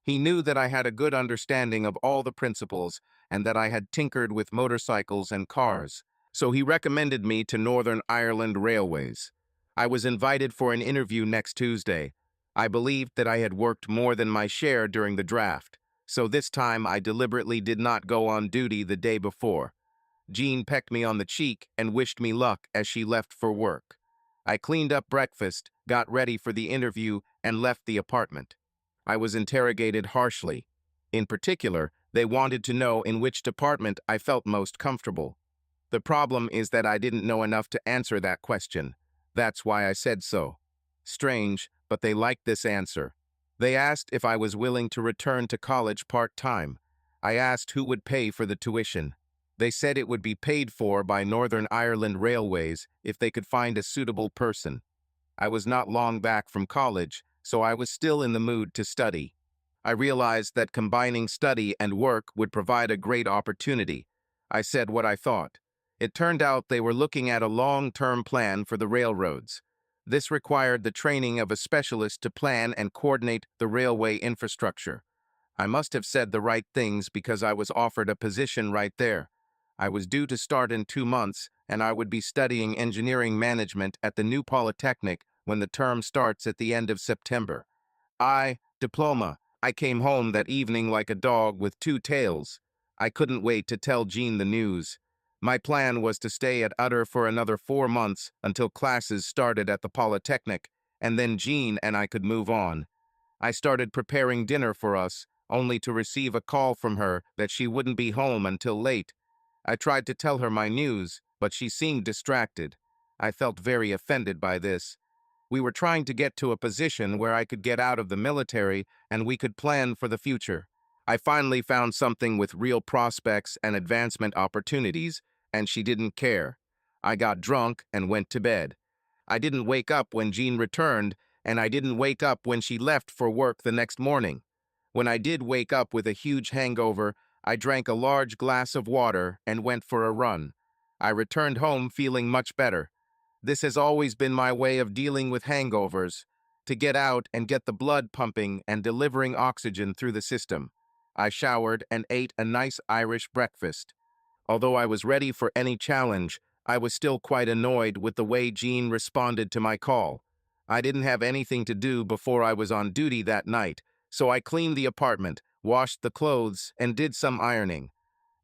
He knew that I had a good understanding of all the principles and that I had tinkered with motorcycles and cars, so he recommended me to Northern Ireland Railways. I was invited for an interview next Tuesday. I believed that I had worked more than my share during the draft, so this time I deliberately did not go on duty the day before. Jean pecked me on the cheek and wished me luck as she left for work. I cleaned up breakfast, got ready for the interview, and left the apartment. I was interrogated harshly. In particular, they wanted to know in which department I felt most comfortable. The problem is that I didn't know enough to answer that question. That's why I said so. Strange, but they liked this answer. They asked if I was willing to return to college part-time. I asked who would pay for the tuition. They said it would be paid for by Northern Ireland Railways if they could find a suitable person. I was not long back from college, so I was still in the mood to study. I realized that combining study and work would provide a great opportunity. I said what I thought. It turned out they were looking at a long-term plan for the railroads. This required the training of a specialist to plan and coordinate the railway infrastructure. I must have said the right things because I was offered a position right there. I was due to start in 2 months, and I would be studying engineering management at the new Polytechnic when the term starts at the end of September. Diploma. I came home that evening like a dog with two tails. I couldn't wait to tell Jean the news. My plan was to stay at Utter for another 4 months until classes started at the Polytechnic, and then Jean and I could move on. I started preparing dinner for us, only to receive a call from her that she wouldn't be home until late. I tried to tell her my news, but she seemed distracted. I felt very offended by this. We were trying to get to a position where I could get out of the military and we could plan for the future. I finally found something with real prospects and advancement opportunities, and she didn't care. I got drunk and went to bed. I didn't wake up when Jean returned, and I didn't wake up when she left for work the next morning. When I did wake up with a huge hangover, I drank a large glass of water and went for a run. I returned home feeling much better. This has always been my way of dealing with hangovers, to get out and get the blood pumping and delivering oxygen through the system. I showered and ate a nice Irish breakfast. Although I was ready for any challenge, I was still quite annoyed with the way Jean responded to my call. I didn't have anything to do before I was on duty that night, so I cleaned the apartment, washed the clothes, and did some ironing.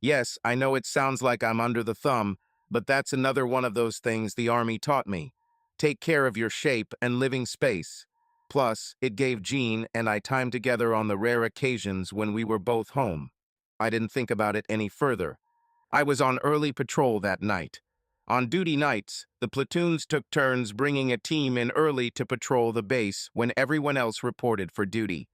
Yes, I know it sounds like I'm under the thumb, but that's another one of those things the Army taught me. Take care of your shape and living space. Plus, it gave Jean and I time together on the rare occasions when we were both home. I didn't think about it any further. I was on early patrol that night. On duty nights, the platoons took turns bringing a team in early to patrol the base when everyone else reported for duty.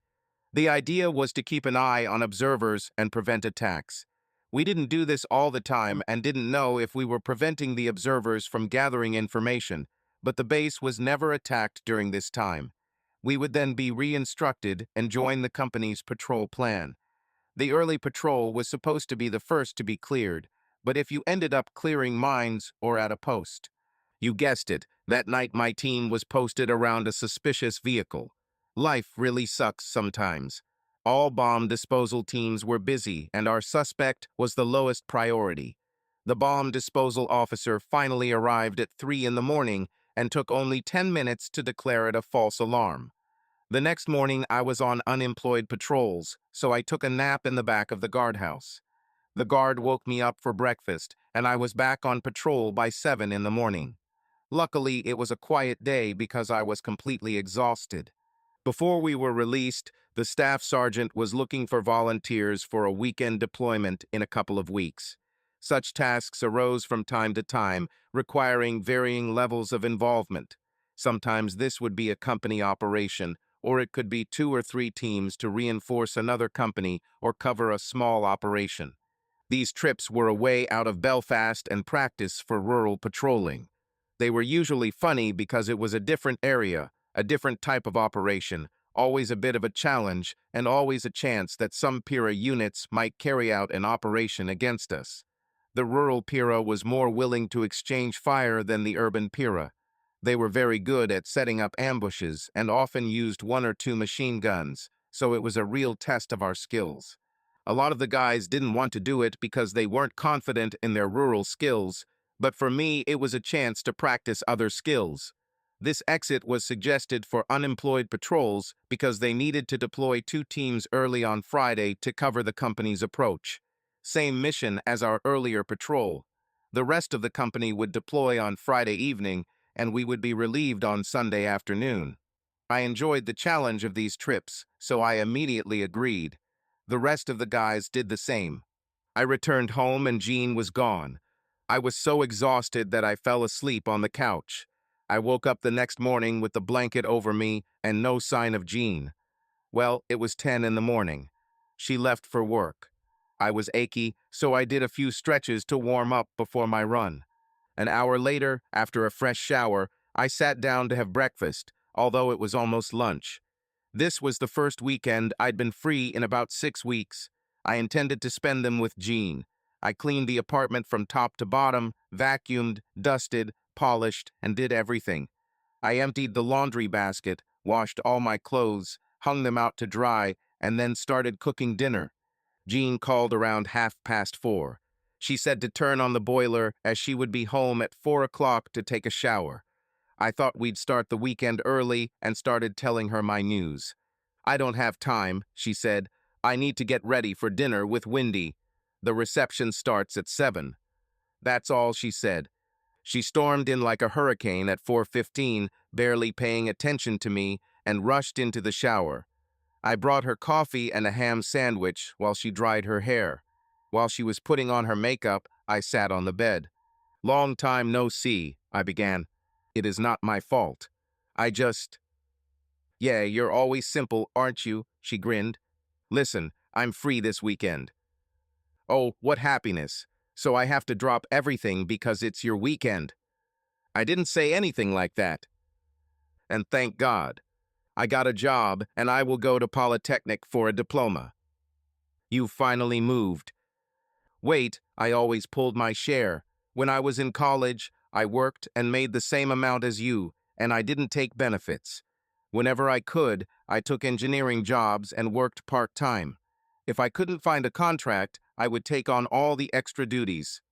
The idea was to keep an eye on observers and prevent attacks. We didn't do this all the time and didn't know if we were preventing the observers from gathering information, but the base was never attacked during this time. We would then be re-instructed and join the company's patrol plan. The early patrol was supposed to be the first to be cleared, but if you ended up clearing mines or at a post. You guessed it, that night my team was posted around a suspicious vehicle. Life really sucks sometimes. All bomb disposal teams were busy, and our suspect was the lowest priority. The bomb disposal officer finally arrived at 3 in the morning and took only 10 minutes to declare it a false alarm. The next morning, I was on unemployed patrols, so I took a nap in the back of the guardhouse. The guard woke me up for breakfast, and I was back on patrol by 7 in the morning. Luckily, it was a quiet day because I was completely exhausted. Before we were released, the staff sergeant was looking for volunteers for a weekend deployment in a couple of weeks. Such tasks arose from time to time, requiring varying levels of involvement. Sometimes this would be a company operation, or it could be 2 or 3 teams to reinforce another company or cover a small operation. These trips were a way out of Belfast and practice for rural patrolling. They were usually funny because it was a different area, a different type of operation, always a bit of a challenge, and always a chance that some Pira units might carry out an operation against us. The rural Pira was more willing to exchange fire than the urban Pira. They were very good at setting up ambushes and often used 1 or 2 machine guns, so it was a real test of our skills. A lot of the guys didn't want to do it because they weren't confident in their rural skills, but for me it was a chance to practice other skills. This exit was suggested for unemployed patrols because they needed to deploy 2 teams early on Friday to cover the company's approach. Same mission as our earlier patrol. The rest of the company would deploy on Friday evening, and we would be relieved on Sunday afternoon. I enjoyed the challenge of these trips, so I immediately agreed. The rest of the guys did the same. I returned home and Jean was gone. I was so exhausted that I fell asleep on the couch. I woke up the next morning with the blanket over me and no sign of Jean. Well, it was 10 in the morning. She left for work. I was achy, so I did a few stretches to warm up before my run. An hour later, after a fresh shower, I sat down to have breakfast, although it was almost lunch. This was the first weekend I'd been free in about 6 weeks. I intended to spend them with Jean. I cleaned the apartment from top to bottom, vacuumed, dusted, polished, and did everything. I emptied the laundry basket, washed all my clothes, hung them out to dry, and then started cooking dinner. Jean called around 4:30. She said to turn on the boiler as she would be home at 4 o'clock to take a shower. I thought we'd start the weekend early and started telling her my news. "I don't have time," she said. "I need to get ready for dinner with Wendy. The reception starts at 7. That's all she said. She stormed in like a hurricane at 4:15, barely paying attention to me, and rushed into the shower. I brought her coffee and a ham sandwich while she dried her hair. While she was putting on her makeup, I sat on the bed. "Long time no see," I began. "It is not my fault. I just—" "Yeah, you're always simple, aren't you?" she grinned. "Listen, I'm free this weekend." "Oh, what happiness. So I have to drop everything because it's your weekend." "I didn't say anything like that." "And thank God. I got a job and I will go to Polytechnic for a diploma." "You finally moved." "Wait, I always pulled my share. When I was in college, I worked and made the same amount as you, and I didn't take benefits. Whenever I could, I took engineering jobs and worked part-time. If I couldn't find a contract, I would take on all the extra duties.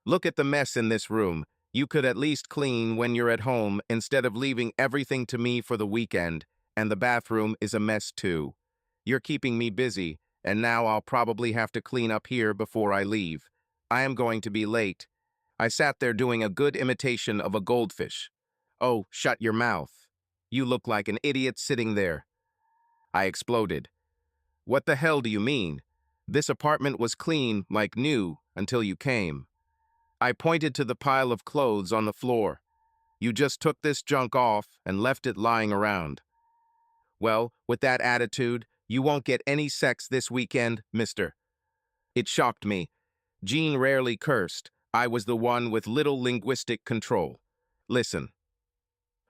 Look at the mess in this room. You could at least clean when you're at home instead of leaving everything to me for the weekend, and the bathroom is a mess too. You're keeping me busy, and now I'll probably have to clean up here before I leave. I am going to be late." I sat there doing a good imitation of a goldfish. "Oh, shut your mouth. You look like an idiot sitting there." I exploded. "What the hell do you mean? This apartment was clean, like new, until you came." I pointed to the pile of clothes on the floor. "You just took this junk off and left it lying around." "Well, with that attitude, you won't get any sex this weekend, mister." It shocked me. Jean rarely cursed. I was the one with little linguistic control. "Listen,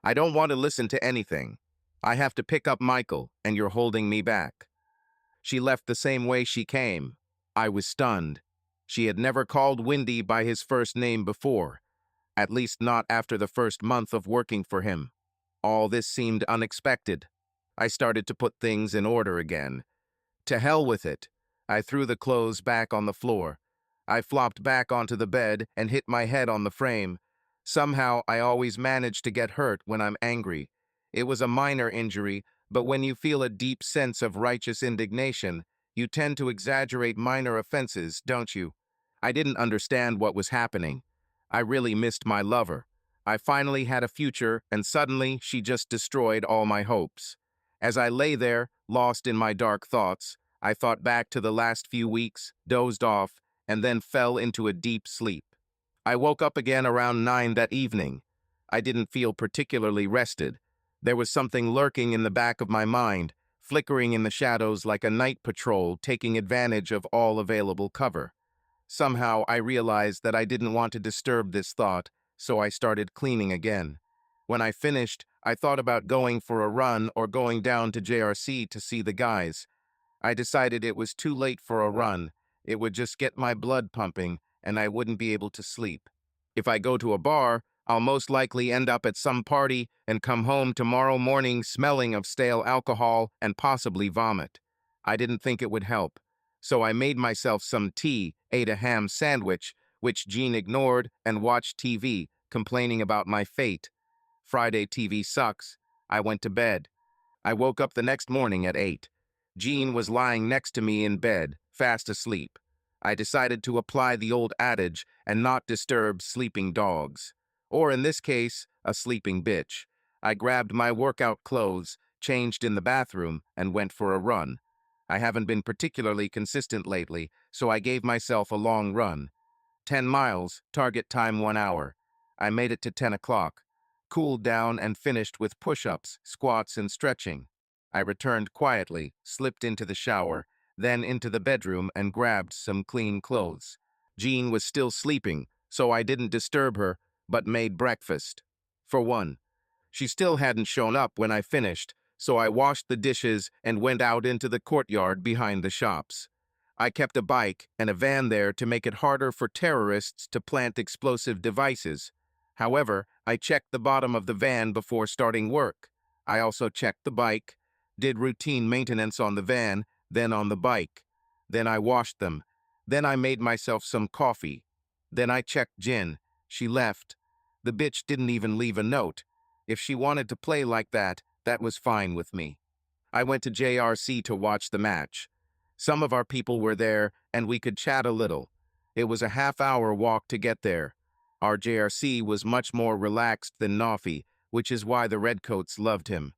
I don't want to listen to anything. I have to pick up Michael, and you're holding me back." She left the same way she came. I was stunned. She had never called Wendy by his first name before, at least not after the first month of working for him. All this seemed unexpected. I started to put things in order again. To hell with it. I threw the clothes back on the floor. I flopped back onto the bed and hit my head on the frame. Somehow, I always manage to get hurt when I'm angry. It was a minor injury, but when you feel a deep sense of righteous indignation, you tend to exaggerate minor offenses, don't you? I didn't understand what was happening. I really missed my lover. I finally had a future, and suddenly she just destroyed all my hopes. As I lay there, lost in my dark thoughts, I thought back to the last few weeks, dozed off, and then fell into a deep sleep. I woke up again around 9 that evening. I didn't feel particularly rested. There was something lurking in the back of my mind, flickering in the shadows like a night patrol taking advantage of all available cover. Somehow I realized that I didn't want to disturb this thought, so I started cleaning again. When I finished, I thought about going for a run or going down to JRC to see the guys. I decided it was too late for a run. It would just get my blood pumping, and I wouldn't be able to sleep. If I go to a bar, I'll most likely end up at some party and come home tomorrow morning smelling of stale alcohol and possibly vomit. I didn't think it would help. So I made myself some tea, ate a ham sandwich, which Jean ignored, and watched TV, complaining about my fate. Friday TV sucks. I went to bed. I woke up the next morning at 8. Jean was lying next to me in bed, fast asleep. I decided to apply the old adage and not disturb sleeping dogs. Or in this case, a sleeping bitch. I grabbed my workout clothes, changed in the bathroom, and went for a run. I haven't been particularly consistent lately, so I gave myself a long run. 10 miles, target time 1 hour. I made it to 10 o'clock. Cooled down and finished with push-ups, squats, and stretching. I returned quietly, slipped into the shower, then into the bedroom and grabbed some clean clothes. Jean was still sleeping, so I didn't disturb her, but made breakfast. For one, she still hadn't shown up when I finished, so I washed the dishes and went out into the courtyard behind the shops. I kept a bike and a van there to make it harder for terrorists to plant explosive devices. However, I checked the bottom of the van before starting work. I also checked the bike, did routine maintenance on the van, then on the bike. Then I washed them. Then I made myself some coffee. Then I checked Jin. She left. The bitch didn't even leave a note. If she wanted to play like that, that was fine with me. I went to JRC to watch the match. Some of our people were there, and we could chat a little. It was a half-hour walk to get there. Our JRC was much more relaxed than Nafi, which is why the Redcoats loved him.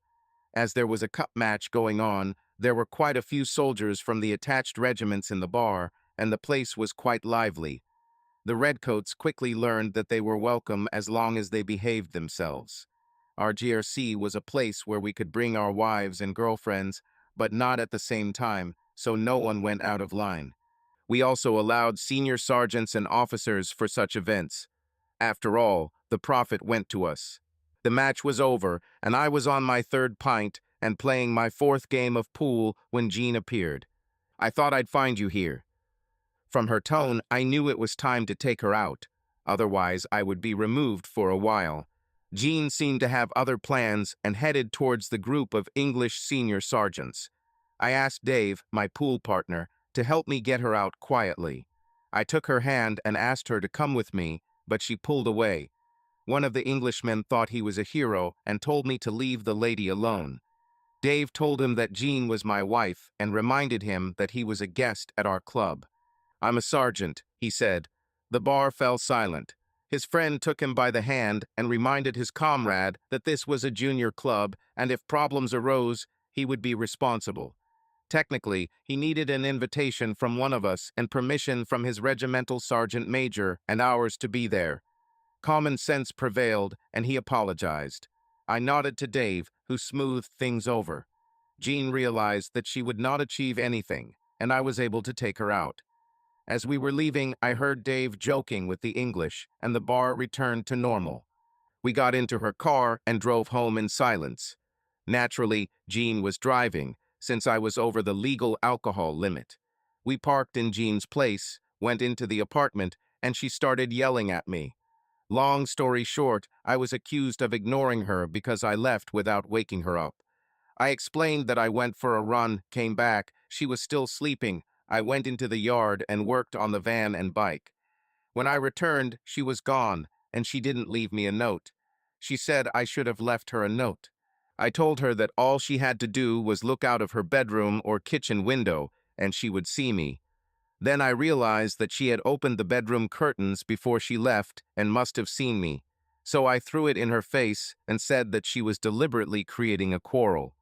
As there was a cup match going on, there were quite a few soldiers from the attached regiments in the bar, and the place was quite lively. The Redcoats quickly learned that they were welcome as long as they behaved themselves. Our GRC was a place where we could bring our wives and girlfriends, but not at the same time, so no one went out of line. We also allowed senior sergeants and officers for such events. After all, the profit went to us. The match was over, and I was on my third pint and playing my fourth game of pool when Jean appeared. I thought I'd find you here. From her tone, I knew it was time to take her out. Otherwise, I would be removed for a while. Jean seemed to have other plans and headed towards the group of English senior sergeants. I asked Dave, my pool partner, to help me get her out quietly. I took her hand and asked her to come with me, but she pulled away. One of the Englishmen thought he was a hero and told me to leave the lady alone. Dave told him that Jean was my wife and reminded him that he was a guest at our club. "I'm a sergeant," he said. The bar fell silent. His friend took him by the hand and reminded his comrade that this was a junior club and if problems arose, he would be responsible. Technically, he needed an invitation from one of us and permission from his regimental sergeant major and ours to be there. Common sense prevailed, and he apologized. I nodded to Dave, who smoothed things over. Jean realized that she would not achieve anything, and I was able to take her out. As we were leaving, I heard Dave joking with the English, and the bar returned to normal. We got into her car and drove home in silence. Naturally, Jean was driving, since I was over the legal alcohol limit. We parked in Jean's place, went into the apartment, and she started yelling at me. Long story short, I was accused of ignoring her because I left without waking her up. I explained that I went for a run, came back, She was still sleeping. I went into the yard and worked on the van and bike. When I returned, she was gone, and she didn't leave me a note. She said I should have left her a note. I told her that all she had to do was look out of her bedroom or kitchen window, and she would see me. Then I realized that she had opened the bedroom curtains before she left and must have seen me. So I threw it in her face and said that she was deliberately creating a quarrel.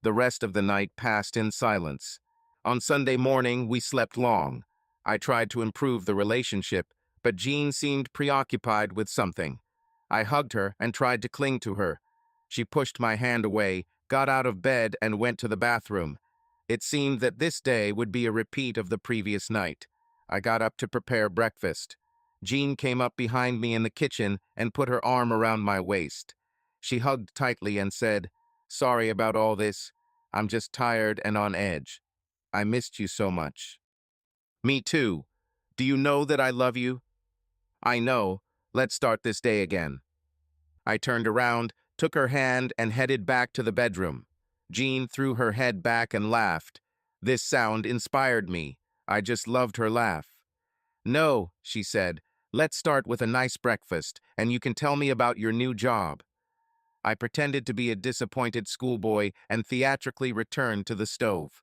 The rest of the night passed in silence. On Sunday morning, we slept long. I tried to improve the relationship, but Jean seemed preoccupied with something. I hugged her and tried to cling to her. She pushed my hand away, got out of bed, and went to the bathroom. It seemed that this day would be a repeat of the previous night. I got up to prepare breakfast. Jean came up behind me in the kitchen and put her arm around my waist. She hugged tightly and said, "Sorry about all this. I'm just tired and on edge. I missed you so much." "Me too. Do you know that I love you?" "I know. Let's start this day again." I turned around, took her hand, and headed back to the bedroom. Jean threw her head back and laughed. This sound inspired me. I just loved her laugh. "No," she said. "Let's start with a nice breakfast, and you can tell me about your new job." I pretended to be a disappointed schoolboy and theatrically returned to the stove.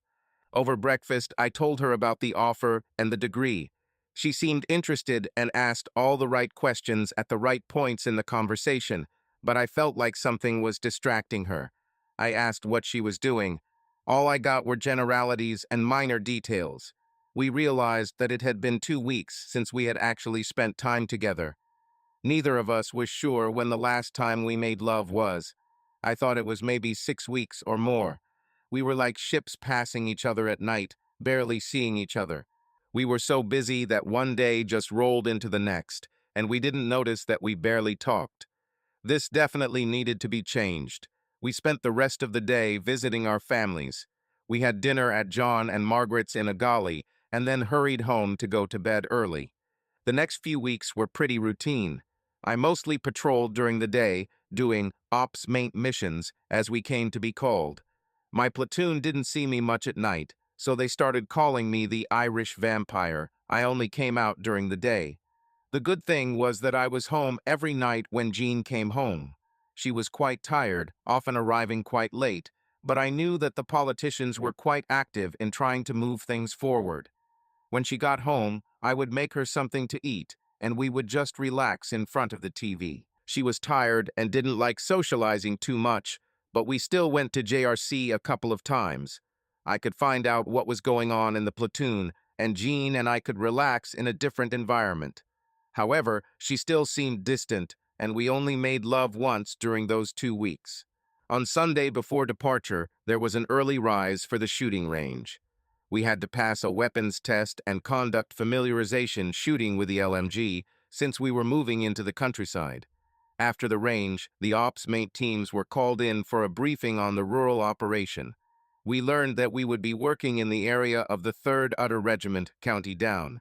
Over breakfast, I told her about the offer and the degree. She seemed interested and asked all the right questions at the right points in the conversation, but I felt like something was distracting her. I asked what she was doing. All I got were generalities and minor details. We realized that it had been 2 weeks since we had actually spent time together. Neither of us was sure when the last time we made love was. I thought it was maybe 6 weeks or more. We were like ships passing each other at night, barely seeing each other. We were so busy that one day just rolled into the next, and we didn't notice that we barely talked. This definitely needed to be changed. We spent the rest of the day visiting our families. We had dinner at John and Margaret's in Agali, and then hurried home to go to bed early. The next few weeks were pretty routine. I mostly patrolled during the day, doing ops mate missions, as we came to be called. My platoon didn't see me much at night, so they started calling me the Irish vampire. I only came out during the day. The good thing was that I was home every night when Jean came home. She was quite tired, often arriving quite late, but I knew that the politicians were quite active in trying to move things forward. When she got home, I would make her something to eat, and we would just relax in front of the TV. She was tired and didn't like socializing too much, but we still went to JRC a couple of times. I could find out what was going on in the platoon, and Jean and I could relax in a different environment. However, she still seemed distant, and we only made love once during those 2 weeks. On Sunday before departure, there was an early rise for the shooting range. We had to pass a weapons test and conduct familiarization shooting with the LMG since we were moving into the countryside. After the range, the ops mate teams were called in for a briefing on the rural operation. We learned that we would be working in the area of the 3rd Utter Regiment, County Down.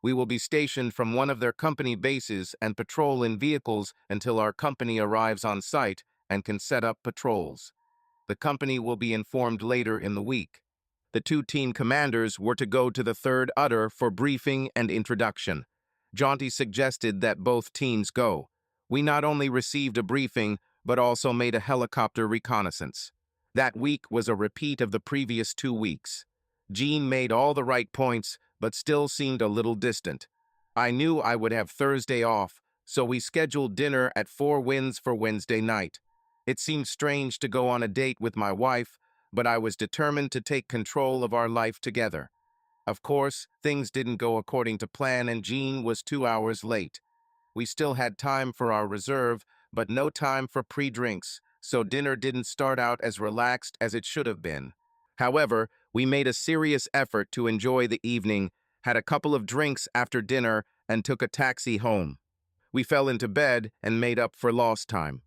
We will be stationed from one of their company bases and patrol in vehicles until our company arrives on site and can set up patrols. The company will be informed later in the week. The 2 team commanders were to go to the 3rd Utter for briefing and introduction. Jaunty suggested that both teams go. We not only received a briefing, but also made a helicopter reconnaissance. That week was a repeat of the previous 2 weeks. Jean made all the right points, but still seemed a little distant. I knew I would have Thursday off, so we scheduled dinner at Four Winds for Wednesday night. It seemed strange to go on a date with my wife, but I was determined to take control of our life together. Of course, things didn't go according to plan and Jean was 2 hours late. We still had time for our reserve, but no time for pre-drinks, so dinner didn't start out as relaxed as it should have been. However, we made a serious effort to enjoy the evening, had a couple of drinks after dinner, and took a taxi home. We fell into bed and made up for lost time.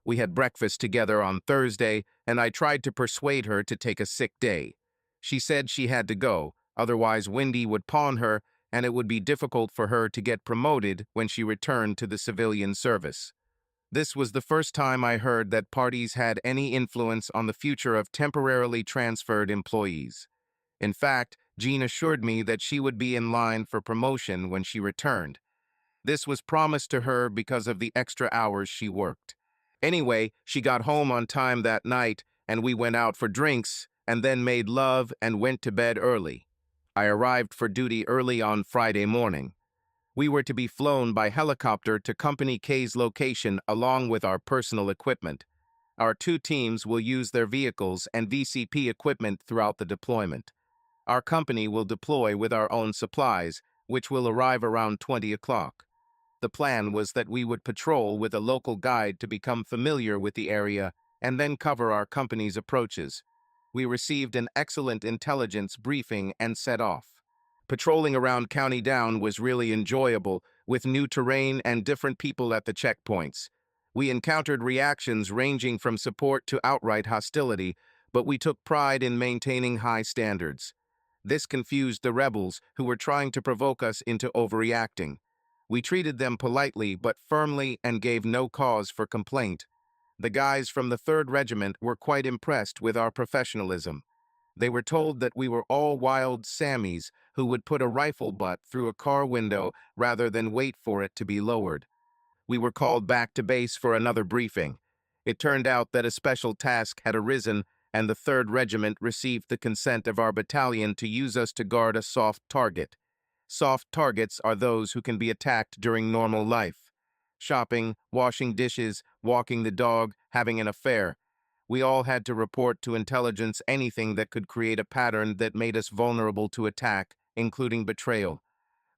We had breakfast together on Thursday, and I tried to persuade her to take a sick day. She said she had to go, otherwise Wendy would pawn her, and it would be difficult for her to get promoted when she returned to the civilian service. This was the first time I heard that parties had any influence on the future of temporarily transferred employees. In fact, Jean assured me that she would be in line for promotion when she returned. This was promised to her because of the extra hours she worked. Anyway, she got home on time that night, and we went out for drinks, and then made love and went to bed early. I arrived for duty early on Friday morning. We were to be flown by helicopter to Company K's location along with our personal equipment. Our two teams will use their vehicles and VCP equipment throughout the deployment. Our company will deploy with our own supplies, which will arrive around 20 o'clock. The plan was that we would patrol with a local guide to become familiar with the area and then cover our company's approaches. We received an excellent intelligence briefing and set off. Patrolling around County Down was really enjoyable, with new terrain and different people at the checkpoints. We encountered reactions ranging from support to outright hostility, but we took pride in maintaining high standards. This confused the rebels, who were trying to provoke us into overreacting. We treated them politely but firmly and gave no cause for complaint. The guys from the 3rd Regiment were quite impressed with our professionalism. They were told that we were all wild Sammies who would put a rifle butt through a car window rather than wait for it to be lowered. We were called back to base for another briefing. It turned out that a special task had arisen, and the 3rd Regiment received the consent of our battalion to use us to guard a soft target. Soft targets are those who can be attacked during normal life. Shopping, washing dishes, walking the dog, having an affair. We all had to report to intelligence anything that could create a pattern that made us vulnerable to attack, including betrayal.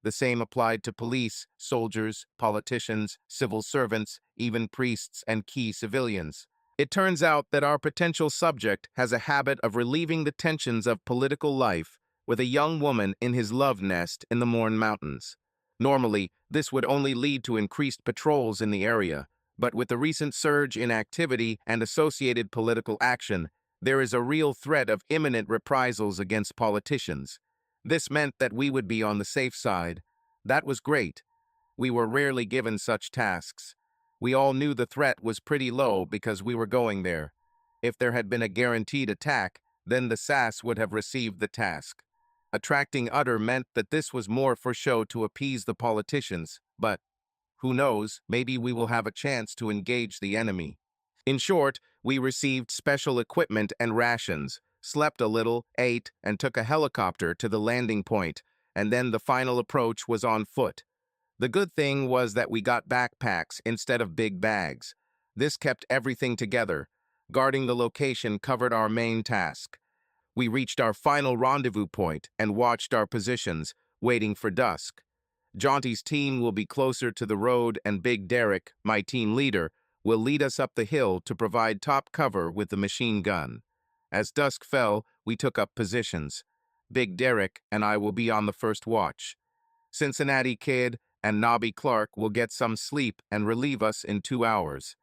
The same applied to police, soldiers, politicians, civil servants, even priests and key civilians. It turns out that our potential subject has a habit of relieving the tensions of political life with a young woman in his love nest in the Mourne Mountains. Normally, this would only lead to increased patrols in the area, but with the recent surge in activity and associated political action, there is a real threat of imminent reprisals against politicians. This meant that we would be on the safe side. That was great. We were rarely given such tasks. We all knew the threat was pretty low because we were going there. If there had been a guaranteed attack, then the SAS would have received the task. Attracting utter meant that this was more for show to appease the politicians, but who knows, maybe we will have a chance to engage the enemy. In short, we received special equipment and rations, slept a little, ate, and took a helicopter to the landing point, and then the final approach was on foot. The good thing was that we got backpacks instead of big bags. This kept everything together. Guarding the location covered our main task. We reached our final rendezvous point and watched our positions, waiting for dusk. Jaunty's team will be closer to the road, and Big Derek, my team leader, will lead us up the hill to provide top cover with the machine gun. As dusk fell, we took up positions. Big Derek and I will be on the first watch. Cincinnati Kid and Nobby Clark will get some sleep and relieve us in 2 hours.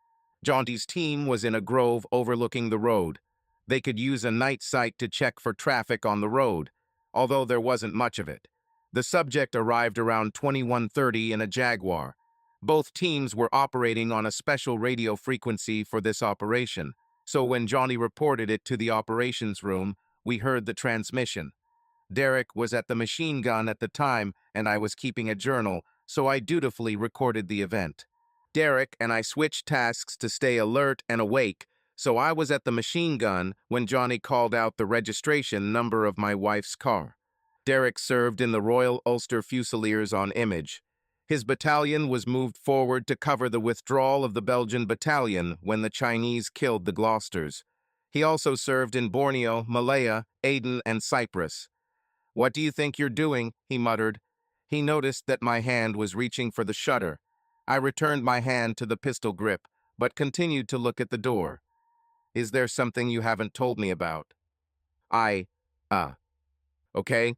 Jaunty's team was in a grove overlooking the road. They could use a night sight to check for traffic on the road, although there wasn't much of it. The subject arrived around 21:30 in a Jaguar. Both teams were operating on a special radio frequency for this operation, so when Johnny reported it to the operations room, we heard the transmission. Derek was at the machine gun at the time, and I was keeping a journal, so I dutifully recorded the event. Derek and I switched tasks to stay alert and awake, so I was at the machine gun when Johnny called out the registration number of my wife's car. Derek served in the Royal Ulster Fusiliers on Image. His battalion was moved forward to cover the withdrawal of the Belgian battalion when the Chinese killed the Gloucesters. He also served in Borneo, Malaya, Aden, and Cyprus. "What do you think you're doing?" he muttered. He noticed that my hand was reaching for the shutter. I returned my hand to the pistol grip, but continued to look at the door. "Is there something you haven't told me about?" Okay?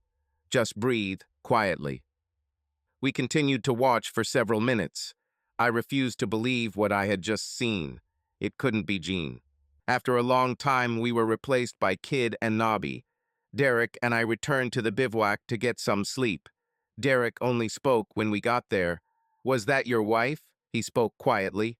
Just breathe, quietly." We continued to watch for several minutes. I refused to believe what I had just seen. It couldn't be Jean. After a long time, we were replaced by Kid and Nobby. Derek and I returned to the bivouac to get some sleep. Derek only spoke when we got there. "Was that your wife?" He spoke quietly.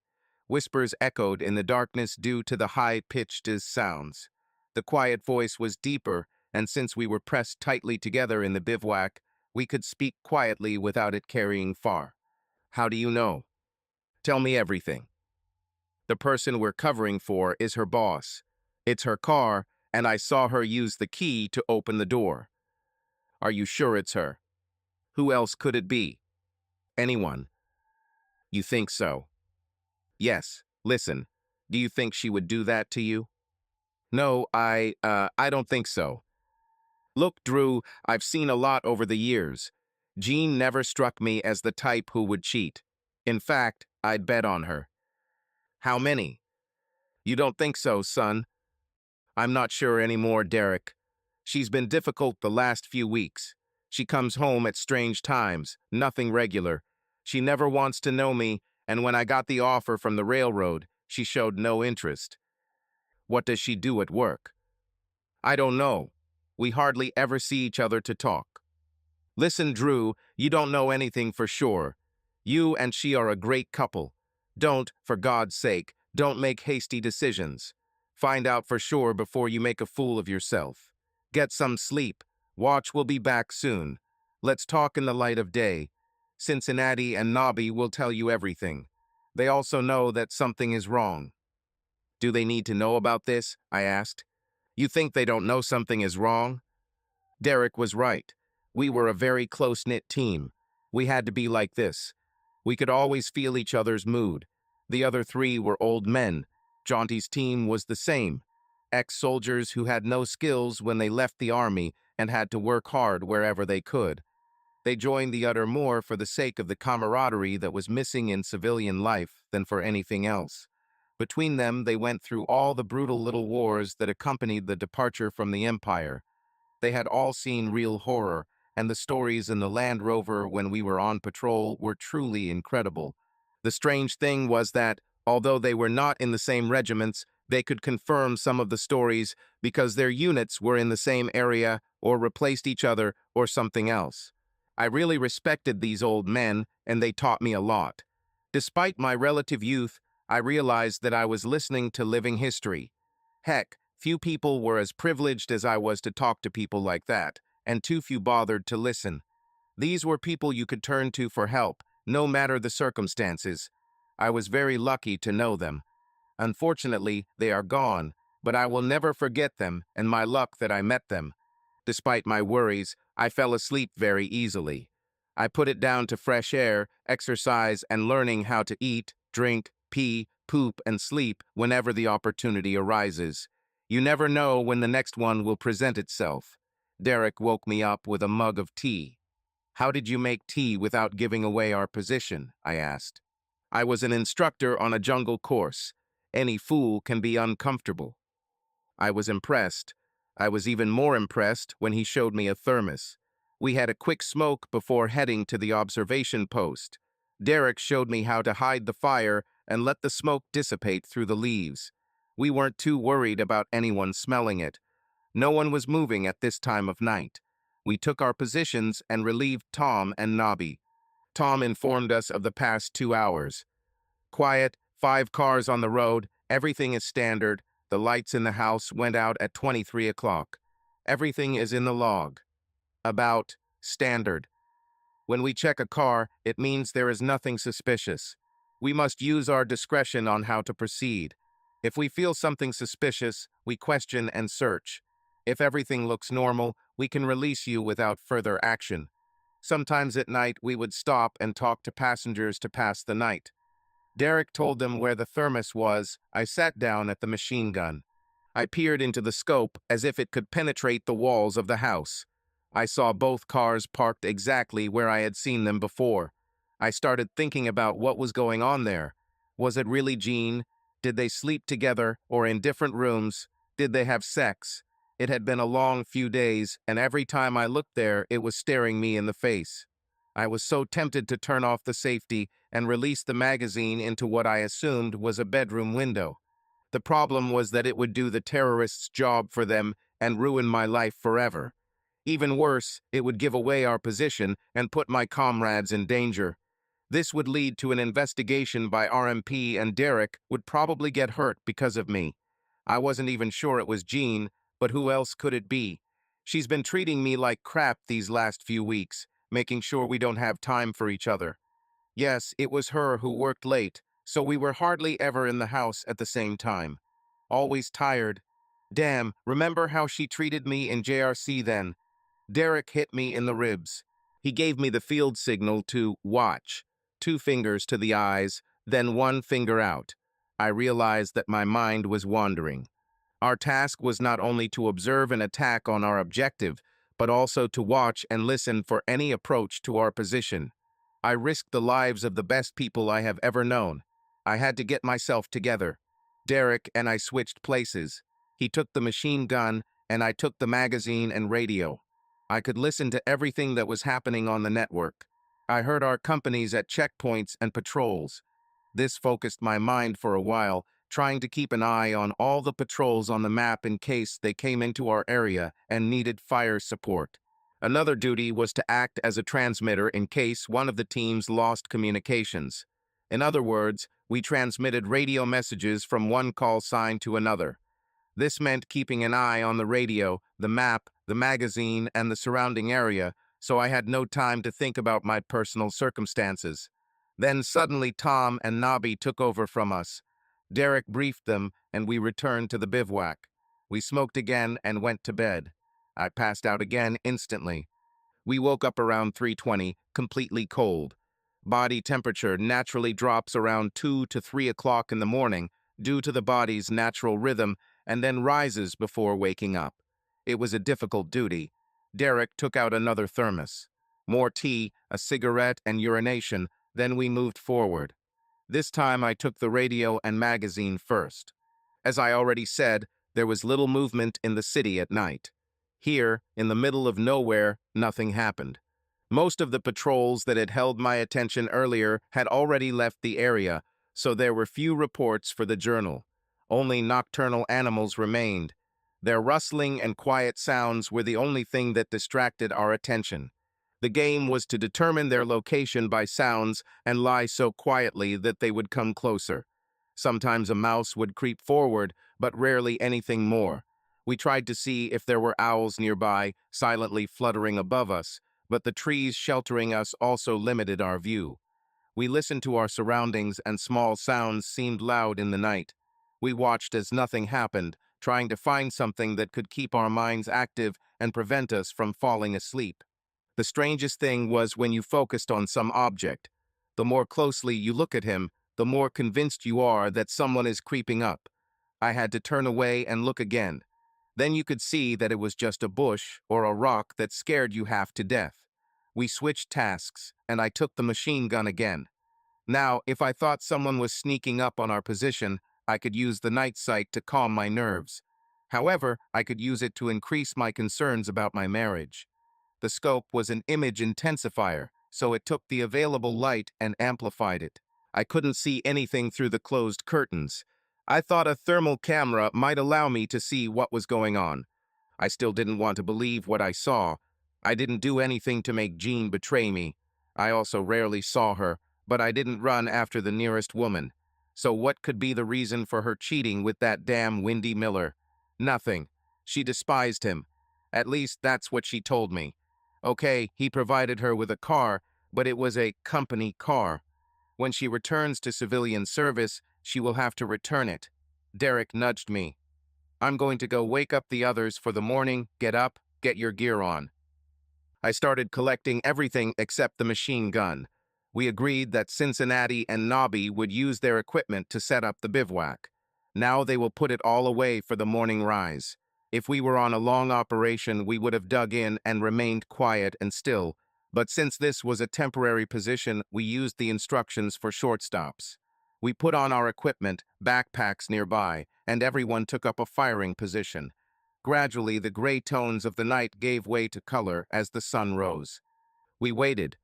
Whispers echoed in the darkness due to the high-pitched sounds. The quiet voice was deeper, and since we were pressed tightly together in the bivouac, we could speak quietly without it carrying far. How do you know? Tell me everything. The person we're covering for is her boss. It's her car, and I saw her use the key to open the door. Are you sure it's her? Who else could it be? Anyone. You think so? Yes. Listen, do you think she would do that to you? No, I don't think so. Look, Drew, I've seen a lot over the years. Jean never struck me as the type who would cheat. In fact, I'd bet on her. How many? You don't think so, son? I'm not sure anymore, Derek. She's been difficult the last few weeks. She comes home at strange times, nothing regular. She never wants to know me, and when I got the offer from the railroad, she showed no interest. What does she do at work? I don't know. We hardly ever see each other to talk. Listen, Drew, you don't know anything for sure. You and she are a great couple. Don't, for God's sake, don't make hasty decisions. Find out for sure before you make a fool of yourself. Get some sleep. Watch will be back soon. Let's talk in the light of day. Cincinnati and Nobby will tell you everything. They also know that something is wrong. Do they need to know about this? I asked. You think they don't know something is wrong? Derek was right. We were a very close-knit team. We had to be like this. We could always feel each other's mood. The other three were old men. Jaunty's team was the same. Ex-soldiers who had no skills when they left the army and had to work hard wherever they could. They joined the other more for the sake of the camaraderie that was missing in civilian life than for anything else. Between them, they went through all the brutal little wars that accompanied the departure from the Empire. They had all seen real horror, and the stories in the Land Rover when we were on patrol were truly incredible. The strange thing was that, although they were not in the same regiments, they could confirm some of the stories because their units were in the same area or replaced each other or something else. I really respected these old men, and they taught me a lot. Despite my relative youth, I realized that I was listening to living history. Heck, few people were as privileged as I was to talk to people like that, and too few bothered to listen. These were people you could turn to for help, no matter the circumstances. I was very lucky to know them. Unfortunately, they are gone, but I will never forget them and my luck that I met them. Despite my worries, I fell asleep very easily. I put it down to fresh air, exercise, and learning how to eat, drink, pee, poop, and sleep whenever the opportunity arises. You never know when the next one will present itself. Derek woke me up with a mug of tea. How did you make tea without giving away our position? I asked. I was an instructor on a jungle course. Any fool can be uncomfortable. I was impressed. I was even more impressed when he showed me a thermos. We had a quick smoke before heading to the observation post. Derek showed me how to hide the fire and let the smoke dissipate through the leaves. We weren't too worried about anyone smelling it. No one was moving at this time of night. We took our positions and relieved Tom and Nobby. Tom informed us of the past 2 hours. Quiet, 5 cars on the road, everything is standard. The lights in the house went out at 23 o'clock. Everything is in the log. About standard. When we check a car, it means there is nothing suspicious. We must use our discretion on how to proceed. If we feel something suspicious, we question and search. If everything looks normal, we can release you without further action. Sometimes at night, we would stop and talk to passengers to pass the night. Derek told them where the thermos was. I sat down at the machine gun. I peered into the scope as if it could penetrate the walls of the house. I saw both cars parked exactly where I had seen them before. I started thinking about what was going on there. Was it really Jean? Did they sleep together or in different rooms? Did they have sex? It had been a long few days, and every time I looked there, it was staring me in the face. I was so tempted to turn off the safety and release the magazine into what I assumed was a bedroom window. The problem was that it would do the terrorists' job for them and ruin my life forever. Even worse, it would give away our position and put my comrades in danger. This would lead to an investigation by RMP, and Derek would probably get hurt because of me. I wasn't even sure it was Jean, but who else could it be? She's been treating me like crap these last few weeks, making sure we don't have time for each other. Yes, it was her who worked late, so we were hardly ever in the house at the same time. Always tired. Damn, remember how she treated me in JRC then? Derek hit me in the ribs. He gave me the field signal to watch, 2 fingers to the eyes, then 1 finger out. I realized that my mind was wandering. Our task was not only to observe an attack on our objective, but also to watch and listen for any approach to our position. I risked the lives of the best people I have ever known. I had to get myself together. Derek and I switched places. He took the machine gun, and I took the magazine and radio. I could listen to everything that was happening on the network. I heard our companies at checkpoints and patrols. This focused my mind for a while, trying to keep an eye on all the patrols on the map in case they came into our area and needed fire support. Another duty was to act as a transmitter in case one of the teams lost communications. In other words, we transmitted radio messages from one call sign to another. This meant keeping an eye on the radio, the map, the magazine, and the surrounding area, so I had no time to think about my personal circumstances. Then suddenly Tom and Nobby took over from us. Derek briefed them, and we returned to the bivouac. We smoked again and went to bed. I passed out again instantly. We woke up around 3:20, completely cold. Body temperature naturally drops around 2 to 3 o'clock in the morning due to the body's natural rhythm and then rises before waking up. It was a difficult duty. Derek took out another thermos. More tea, a cigarette, and urination, then we moved forward. This time I took the radio and magazine first. As I already said, there was little movement in the city at night. Here, in the middle of nowhere, nothing happened. Most of the patrols that had held my attention earlier had already left the area, so there were few reports for the journal. Only nocturnal animals remained. Their rustling and quiet sounds were the only thing that distracted our attention. The game was to determine their location by sounds and lie so quietly that they would come closer. Sometimes a mouse would creep forward, but rarely anything more. We tried to see if there were owls nearby, silently fluttering above us, but the trees sheltering us also limited our view. We listened to our surroundings, and small sounds seemed loud in the night. We watched as nothing happened, trying to find something that could keep our minds active and prevent us from falling asleep. The strangest thing was when you focused on some object. The more closely you look at him, the more convinced you are that someone is creeping up. I had to turn away and look again. Then you could see that it was just a bush or a rock that scared you half to death. We switched tasks, and I took the machine gun again. Now, if I thought someone was sneaking up on our position, I could use the night sight to calm my nerves. However, I could use it to increase my concerns about my marriage. The scope was an image intensifier, so it took the available light and amplified it. I couldn't see anything through the closed curtains. I thought a thermal camera might allow me to see what was going on. I still didn't want to believe what I saw. I didn't do anything to make Jean betray me. I also rarely saw her, but I didn't run after the nearest woman. So what could be the reason for her cheating with that damn Windy Miller? Nothing. She despised him. At least that's what she told me. Okay, he provided her with a car, but it was a company car. When she returns to civilian service, she will have to return it. Derek nudged me. I'm going to go wake up the others for the morning. Get up, get your gear on. I started collecting everything except the machine gun. We agreed that Cincinnati and Nobby would use their equipment to set up the bivouac. Now they will put it all away for the morning rise. If we were on a long operation, we would have dug in and remained quiet and still, but since this was a temporary position, we used the instructions for short stops. We put on our equipment, backpacks nearby, and everyone took up a firing position. Gradually, the gray tones of the night gave way to color as the sun rose. We waited.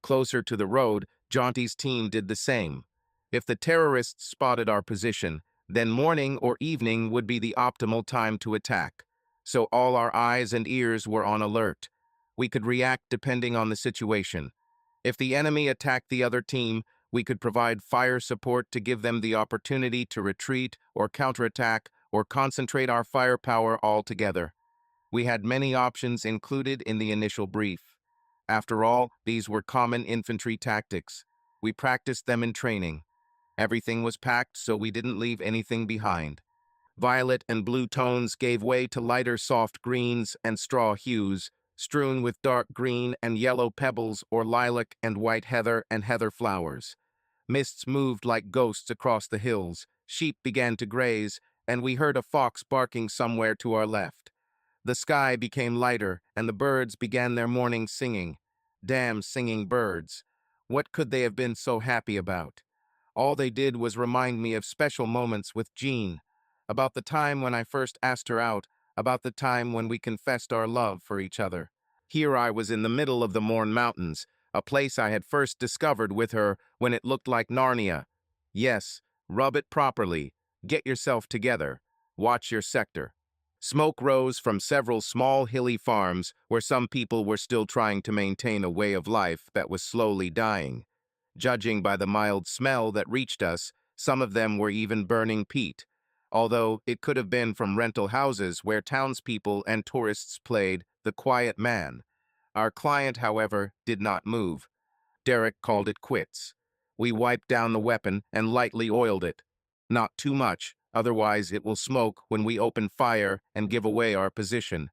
Closer to the road, Jaunty's team did the same. If the terrorists spotted our position, then morning or evening would be the optimal time to attack. So all our eyes and ears were on alert. We could react depending on the situation. If the enemy attacked the other team, we could provide fire support to give them the opportunity to retreat or counterattack or concentrate our firepower all together. We had many options included in the initial brief. After all, these were common infantry tactics. We practiced them in training. Everything was packed so we didn't leave anything behind. Violet and blue tones gave way to lighter soft greens and straw hues, strewn with dark green and yellow pebbles or lilac and white heather and heather flowers. Mists moved like ghosts across the hills, sheep began to graze, and we heard a fox barking somewhere to our left. The sky became lighter, and the birds began their morning singing. Damn singing birds. What could they have been so happy about? All they did was remind me of special moments with Jean, about the time when I first asked her out, about the time when we confessed our love for each other. Here I was in the middle of the Mourne Mountains, a place I had first discovered with her when it looked like Narnia. Yes, rub it properly. Get yourself together. Watch your sector. Smoke rose from several small hilly farms where some people were still trying to maintain a way of life that was slowly dying. Judging by the mild smell that reached us, some of them were even burning peat, although it could have been from rental houses where townspeople and tourists played the quiet man. Our client, however, did not move. Derek called it quits. We wiped down the weapon and lightly oiled it. Not too much, otherwise it will smoke when we open fire and give away our position.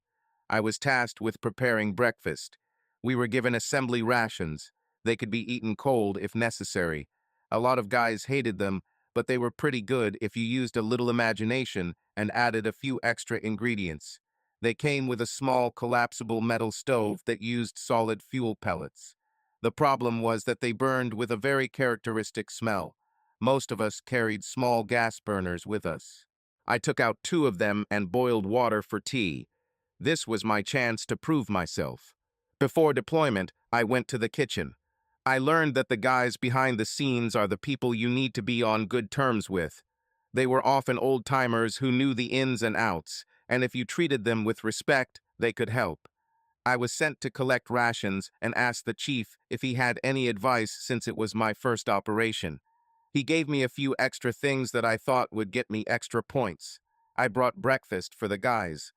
I was tasked with preparing breakfast. We were given assembly rations. They could be eaten cold if necessary. A lot of guys hated them, but they were pretty good if you used a little imagination and added a few extra ingredients. They came with a small collapsible metal stove that used solid fuel pellets. The problem was that they burned with a very characteristic smell. Most of us carried small gas burners with us. I took out 2 of them and boiled water for tea. This was my chance to prove myself. Before deployment, I went to the kitchen. I learned that the guys behind the scenes are the people you need to be on good terms with. They were often old-timers who knew the ins and outs, and if you treated them with respect, they could help. I was sent to collect rations and asked the chief if he had any advice since it was my first operation. He gave me a few extra things that I thought would get me extra points. I brought breakfast for the guys.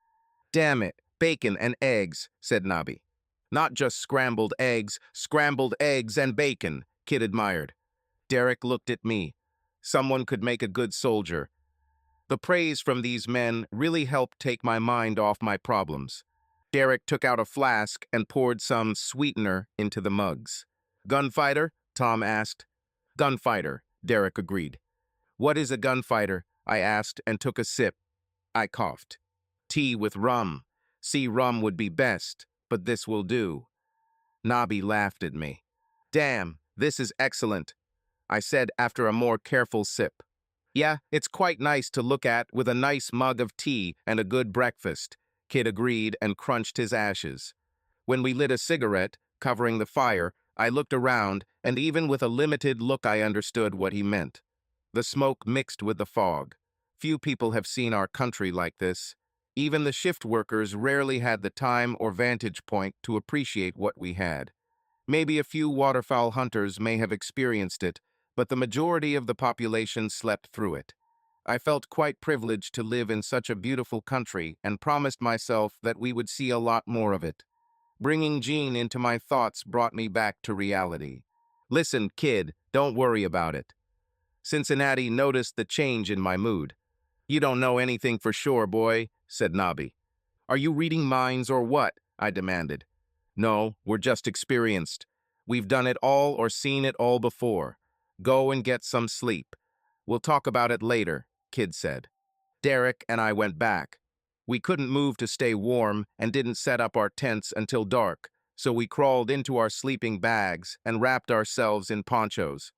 Damn it, bacon and eggs, said Nabi. Not just scrambled eggs and bacon, Kid admired. Derek looked at me. Someone could make a good soldier. The praise from these men really helped take my mind off my problems. Derek took out a flask and poured some sweetener into the mugs. Gunfighter? Tom asked. Gunfighter, Derek agreed. What is a gunfighter? I asked and took a sip. I coughed. Tea with rum. See, rum would be best, but this will do. Nabi laughed at me. Damn, this is excellent, I said after a more careful sip. Yeah, it's quite nice to look at with a nice mug of tea and a good breakfast, Kid agreed and crunched his ashes. When we lit a cigarette, covering the fire, I looked around, and even with a limited look I understood what he meant. The smoke mixed with the fog. Few people have seen our country like this. Even the shift workers rarely had the time or vantage point to appreciate what we had. Maybe a few waterfowl hunters may have experienced it, but the majority of the population slept through it. I felt quite privileged to live in such a beautiful country and promised myself that we would see a lot more of it. Bringing Jean into my thoughts brought me back to reality. Listen, kid, don't worry about it. Cincinnati noticed the change in my mood. You don't know anything for sure, boy, said Nabi. Are you reading minds or what? I demanded. No, we're just experienced. We've done it all or seen it all before. Go and get some sleep. We'll talk about it later, Kid said. Derek and I went back. We couldn't move to stay warm and didn't set up our tents until dark, so we crawled into our sleeping bags and wrapped ourselves in ponchos.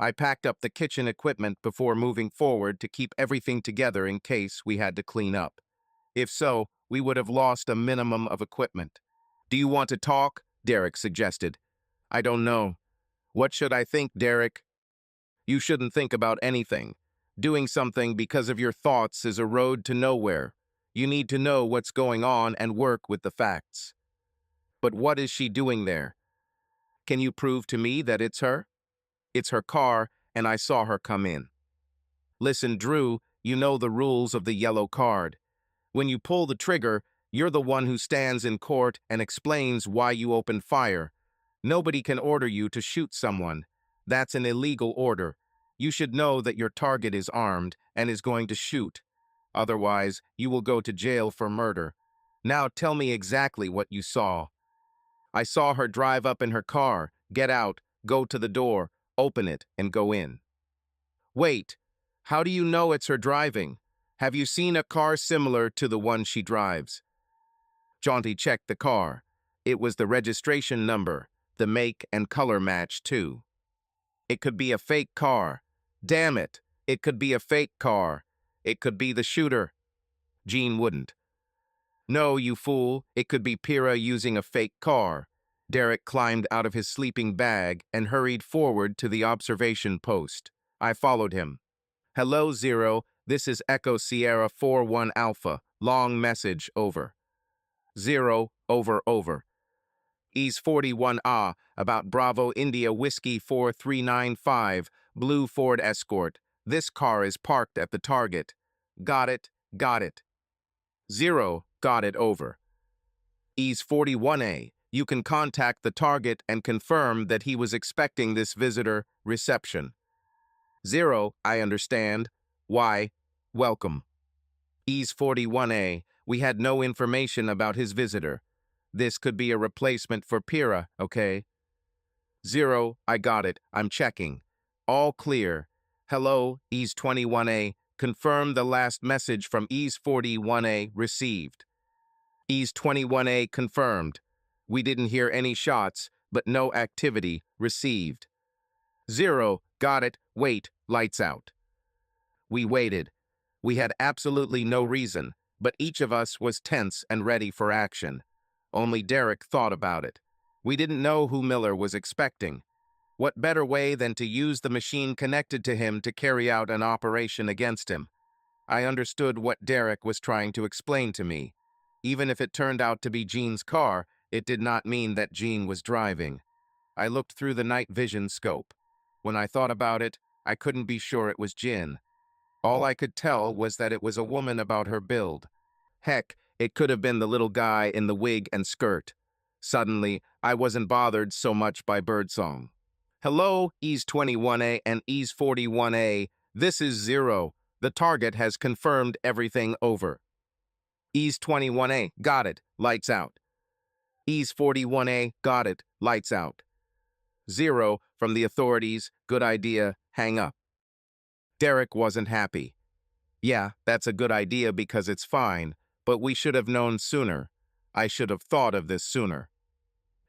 I packed up the kitchen equipment before moving forward to keep everything together in case we had to clean up. If so, we would have lost a minimum of equipment. Do you want to talk? Derek suggested. I don't know. What should I think, Derek? You shouldn't think about anything. Doing something because of your thoughts is a road to nowhere. You need to know what's going on and work with the facts. But what is she doing there? Can you prove to me that it's her? It's her car, and I saw her come in. Listen, Drew, you know the rules of the yellow card. When you pull the trigger, You're the one who stands in court and explains why you opened fire. Nobody can order you to shoot someone. That's an illegal order. You should know that your target is armed and is going to shoot. Otherwise, you will go to jail for murder. Now tell me exactly what you saw. I saw her drive up in her car, get out, go to the door, open it, and go in. Wait, how do you know it's her driving? Have you seen a car similar to the one she drives? Jaunty checked the car. It was the registration number, the make and color match too. It could be a fake car. Damn it, it could be a fake car. It could be the shooter. Jean wouldn't. No, you fool, it could be Pyrrha using a fake car. Derek climbed out of his sleeping bag and hurried forward to the observation post. I followed him. Hello, Zero. This is Echo Sierra 41 Alpha. Long message, over. Zero, over. Ease 41 about Bravo India Whiskey 4395, Blue Ford Escort. This car is parked at the target. Got it. Zero, got it, over. Ease 41A, you can contact the target and confirm that he was expecting this visitor, reception. Zero, I understand. Why? Welcome. Ease 41A, we had no information about his visitor. This could be a replacement for Pyrrha, okay? Zero, I got it. I'm checking. All clear. Hello, Ease 21A. Confirm the last message from Ease 41A received. Ease 21A confirmed. We didn't hear any shots, but no activity received. Zero, got it. Wait, lights out. We waited. We had absolutely no reason, but each of us was tense and ready for action. Only Derek thought about it. We didn't know who Miller was expecting. What better way than to use the machine connected to him to carry out an operation against him? I understood what Derek was trying to explain to me. Even if it turned out to be Jean's car, it did not mean that Jean was driving. I looked through the night vision scope. When I thought about it, I couldn't be sure it was Jin. All I could tell was that it was a woman about her build. Heck, it could have been the little guy in the wig and skirt. Suddenly, I wasn't bothered so much by birdsong. Hello, Ease 21A and Ease 41A. This is Zero. The target has confirmed everything, over. Ease 21A, got it, lights out. Ease 41A, got it, lights out. Zero, from the authorities, good idea, hang up. Derek wasn't happy. Yeah, that's a good idea because it's fine, but we should have known sooner. I should have thought of this sooner.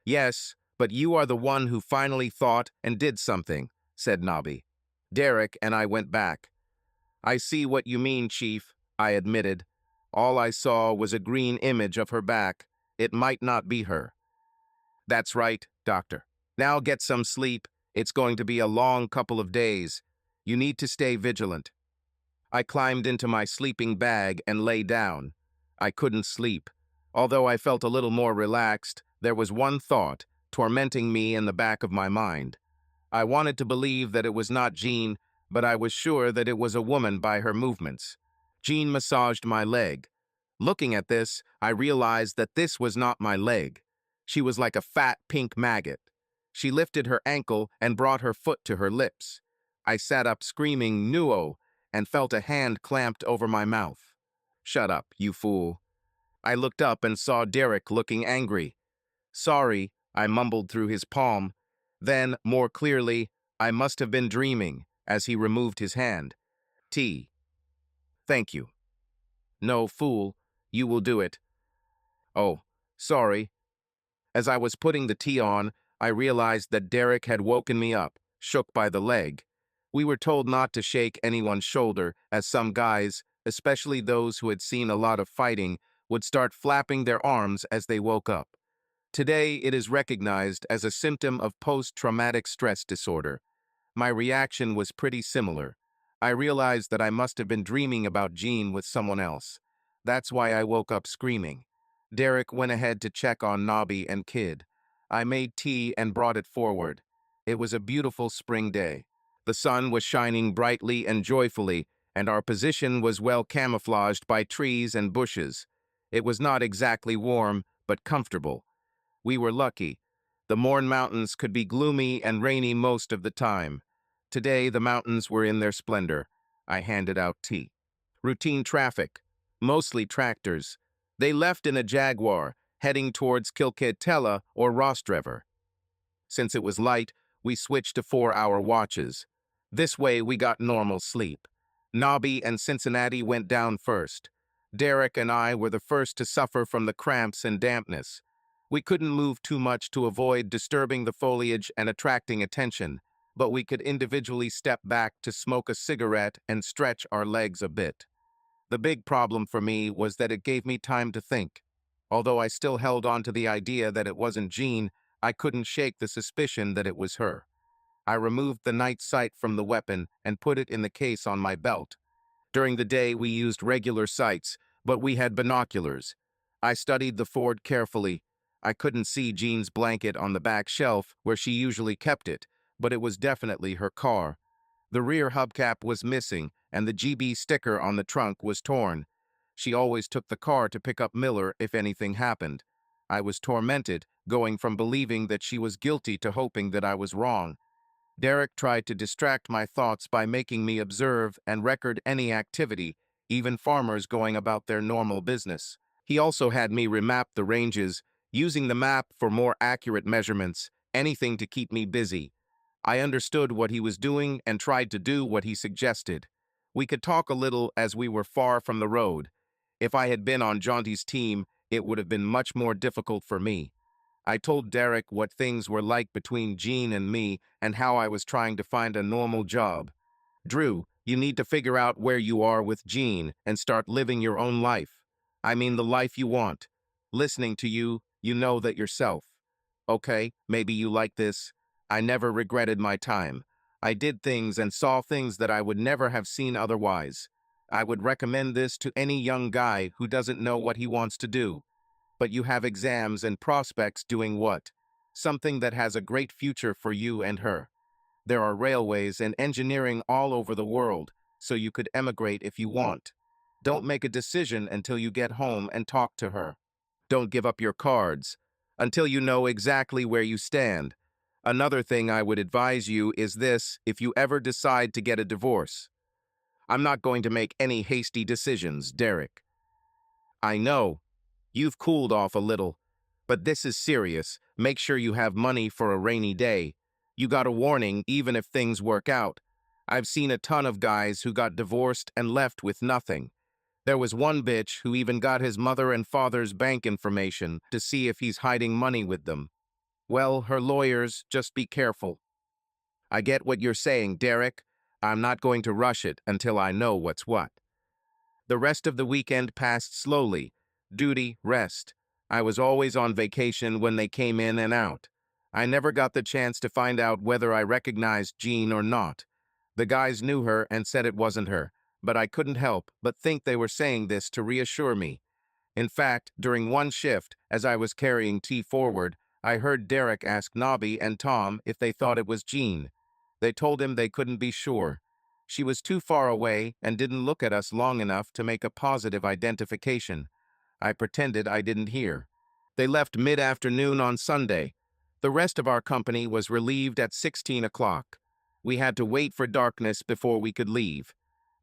Yes, but you are the one who finally thought and did something, said Nobby. Derek and I went back. I see what you mean, Chief, I admitted. All I saw was a green image of her back. It might not be her. That's right, Doctor. Now get some sleep. It's going to be a long couple of days. You need to stay vigilant. I climbed into my sleeping bag and lay down. I couldn't sleep. Although I felt a little more relaxed, there was one thought tormenting me in the back of my mind. I wanted to believe that it was not Jean, but I was sure that it was a woman by her movements. Jean massaged my leg. Looking at this, I realized that this was not my leg. She was like a fat pink maggot. She lifted her ankle and brought her foot to her lips. I sat up screaming, "Nuo," and felt a hand clamped over my mouth. Shut up, you fool. I looked up and saw Derek looking angry. Sorry, I mumbled through his palm. Then, more clearly, I must have been dreaming, as he removed his hand. Tea. Thank you. No, fool, you will do it. Oh, sorry. As I was putting the tea on, I realized that Derek had woken me up, shook by the leg. We were told not to shake anyone's shoulder, as some guys, especially those who had seen a lot of fighting, would start flapping their arms as they woke up. Today, it is recognized as a symptom of post-traumatic stress disorder. My reaction was pretty similar. I realized that I must have been dreaming about Jean with someone else. That's why I woke up screaming. Derek went ahead to check on Nobby and Kid. I made tea and brought it forward. It was a beautiful spring day. The sun was shining brightly and joyfully, and our position was well camouflaged by trees and bushes. It was not exactly warm, but comfortable. We were lucky. The Morn Mountains could be gloomy and rainy most of the time. Today, the mountains were in their splendor. I handed out tea. Routine traffic, mostly tractors. They left in a Jaguar, heading towards Kilketella or Rostrever. Since it was light, we switched to 4-hour watches. This way, we got normal sleep. Nobby and Cincinnati went down first. Derek and I were the first to suffer from the cramps and dampness. We couldn't move too much to avoid disturbing the foliage and attracting attention, but we could individually step back to smoke a cigarette and stretch our legs a bit. The big problem for me was that it gave me time to think. Although I still held on to the idea that it wasn't Jean, I couldn't shake the suspicion that it was her. I removed the night sight from the weapon and put it in the case on my belt. During the day, we used regular sights, but we had binoculars. I studied the Ford carefully. I couldn't see Jean's blanket on the back shelf where she usually kept it, but it was definitely her car. The rear hubcap was missing, and the GB sticker on the trunk was torn. She always took the car to pick up Miller if anything happened. I was tormented, going from believing that she was guilty to hoping that I was wrong. Derek tried to distract my thoughts by making me observe and record any activity, even farmers going about their normal business. He also had me remap the ranges, using the map for more accurate measurements, anything to keep me busy. I understood what he was doing and tried to do what he suggested. We could talk a little as we were far from the road. If I had been on Jaunty's team, it would have been much more difficult for me. I told Derek what things were like between Jean and me and how I was trying to find a normal job. Drew, you need to figure out where you are with Jean and start living your own life. I mean the life you want. Listening to you, you know that yourself. Okay, maybe you like this. I never regretted my time. I did things and saw things that I would never have seen otherwise. I would recommend this to any young guy who doesn't know what he wants to do. But you have exams and prospects doing what? Something that has a great future for you and her. There are railways and engineering all over the world, so you could emigrate if you want. Don't make a decision until you get home and talk to her. Don't give up your cards until you know exactly where you stand. Another thing I would advise you is this: if you ever decide to get a divorce. I'm not going to make any hasty decisions, Derek. I know. You've cooled off a little. But this is serious. Make sure you have money for a rainy day. You got a warning even if things work out. I've seen a ton of guys who got divorced and left with nothing. There was one bitch who even got his mother and father's bank information to see if he's hiding money with them. Well, her lawyers, just be careful. I get what you're saying, Derek. I'm not going to rush it until I know what's what. The rest of the weekend passed slowly. Duty, rest. I was always on vacation when they came in and out. I never got the chance to find out whether I recognized Jean or not. The guys knew her and said it wasn't her, but I couldn't help but think they were saying this to reassure me. In fact, during one shift, as I was carrying tea forward, I heard Derek ask Nobby and Tom if they thought it was Jean. They told him they couldn't be sure. She was too far away and didn't look at us long enough to make a positive identification. I pretended I didn't hear. They left mid-afternoon on Sunday. The rest of our company was relieved at 16 o'clock. We had to wait for darkness before we could leave.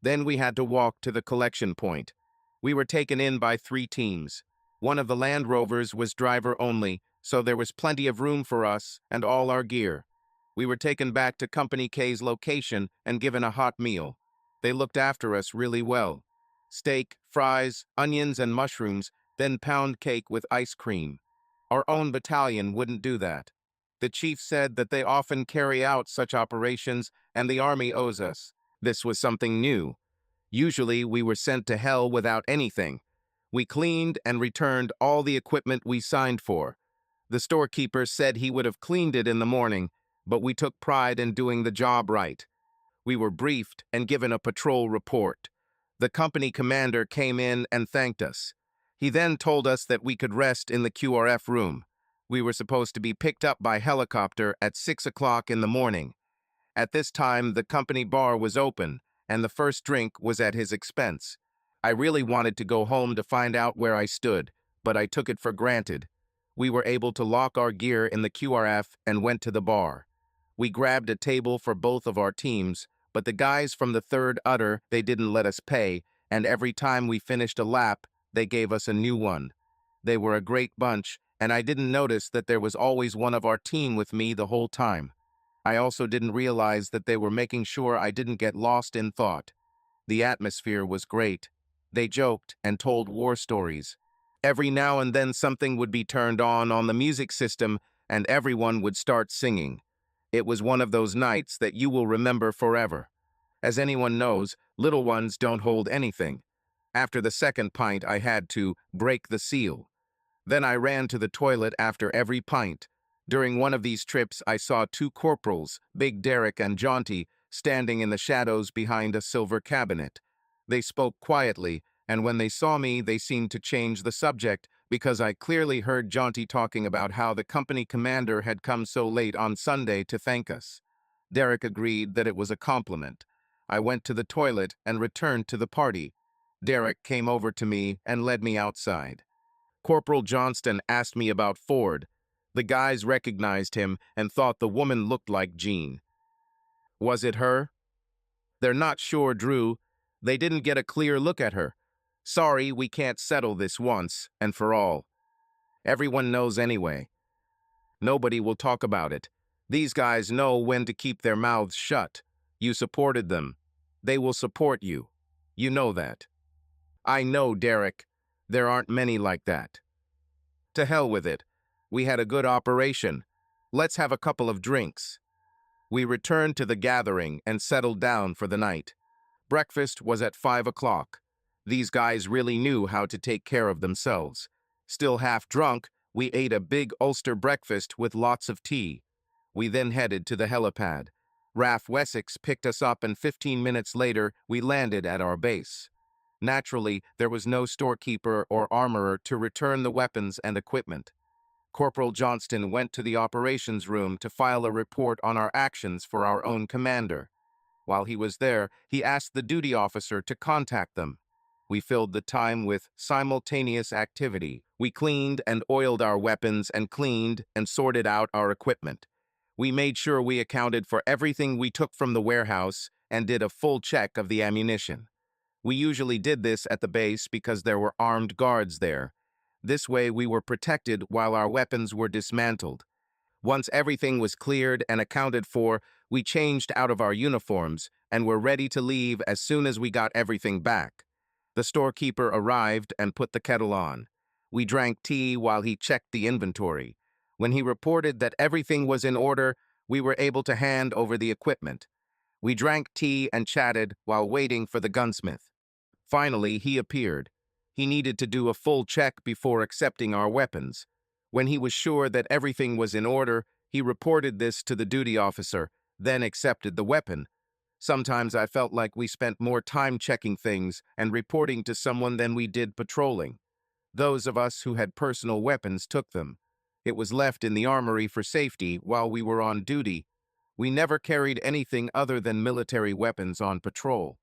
Then we had to walk to the collection point. We were taken in by 3 teams. One of the Land Rovers was driver only, so there was plenty of room for us and all our gear. We were taken back to Company K's location and given a hot meal. They looked after us really well. Steak, fries, onions, and mushrooms, then pound cake with ice cream. Our own battalion wouldn't do that. The chief said that they often carry out such operations and the army owes us. This was something new. Usually we were sent to hell without anything. We cleaned and returned all the equipment we signed for. The storekeeper said he would have cleaned it in the morning, but we took pride in doing the job right. We were briefed and given a patrol report. The company commander came in and thanked us. He then told us that we could rest in the QRF room. We were supposed to be picked up by helicopter at 6 o'clock in the morning. At this time, the company bar was open, and the first drink was at his expense. I really wanted to go home to find out where I stood, but I took it for granted. We were able to lock our gear in the QRF and went to the bar. We grabbed a table for both of our teams, but the guys from the third udder, they didn't let us pay, and every time we finished a lap, they gave us a new one. They were a great bunch, and I didn't notice that there was always one of our team with me the whole time. I also didn't realize that they were making sure I didn't get lost in thought. The atmosphere was great. They joked and told war stories. Every now and then something would be turned on the music system, and everyone would start singing. It was one of those nights that you will remember forever. As anyone knows, little ones don't hold anything. After the second pint, I had to break the seal. Then I ran to the toilet after every pint. During one of these trips, I saw two corporals, Big Derek and Jaunty, standing in the shadows behind a silver cabinet. They spoke quietly, and when they saw me, they seemed to change the subject, because I clearly heard Jaunty talking about how the company commander had come so late on Sunday to thank us. Derek agreed that it was a compliment. I went to the toilet and returned to the party. Derek came over to me and led me outside. Corporal Johnston asked me about Ford. The guys recognized him and thought the woman looked like Jean. Was it her? They're not sure, Drew. They didn't get a clear look at her. Sorry, we can't settle this once and for all. Everyone knows anyway. Nobody will talk about it. These guys know when to keep their mouths shut. You supported them. They will support you. You know that. I know, Derek. There aren't many like that. To hell with it. We had a good operation. Let's have a couple of drinks. We returned to the gathering and settled down for the night. Breakfast was at 5 o'clock. These guys really knew how to take care of themselves. Still half drunk, we ate a big Ulster breakfast with lots of tea. We then headed to the helipad. RAF Wessex picked us up, and 15 minutes later, we landed at our base. Naturally, there was no storekeeper or armorer to return the weapons and equipment. Corporal Johnston went to the operations room to file a report on our actions for our own commander. While he was there, he asked the duty officer to contact them. We filled the time with simultaneous activity. We cleaned and oiled our weapons and cleaned and sorted out our equipment. We made sure we accounted for everything we took from the warehouse and did a full check of the ammunition. We usually did this at the base because there were armed guards there. This way we were protected while our weapons were dismantled. Once everything was cleared and accounted for, we changed out of our uniforms and were ready to leave as soon as we got everything back. The storekeeper arrived and put the kettle on. We drank tea while he checked the inventory. When he reported that everything was in order, we were able to hand over the equipment. We drank tea and chatted while waiting for the gunsmith. Finally, he appeared. He needed to do a full check before accepting our weapons. When he was sure that everything was in order, he reported this to the duty officer, then accepted the weapon. Sometimes I felt like we spent more time checking things and reporting to someone than we did patrolling. Those of us who had personal weapons took them. It was left in the armory for safety while we were on duty. We never carried anything other than military weapons on patrol.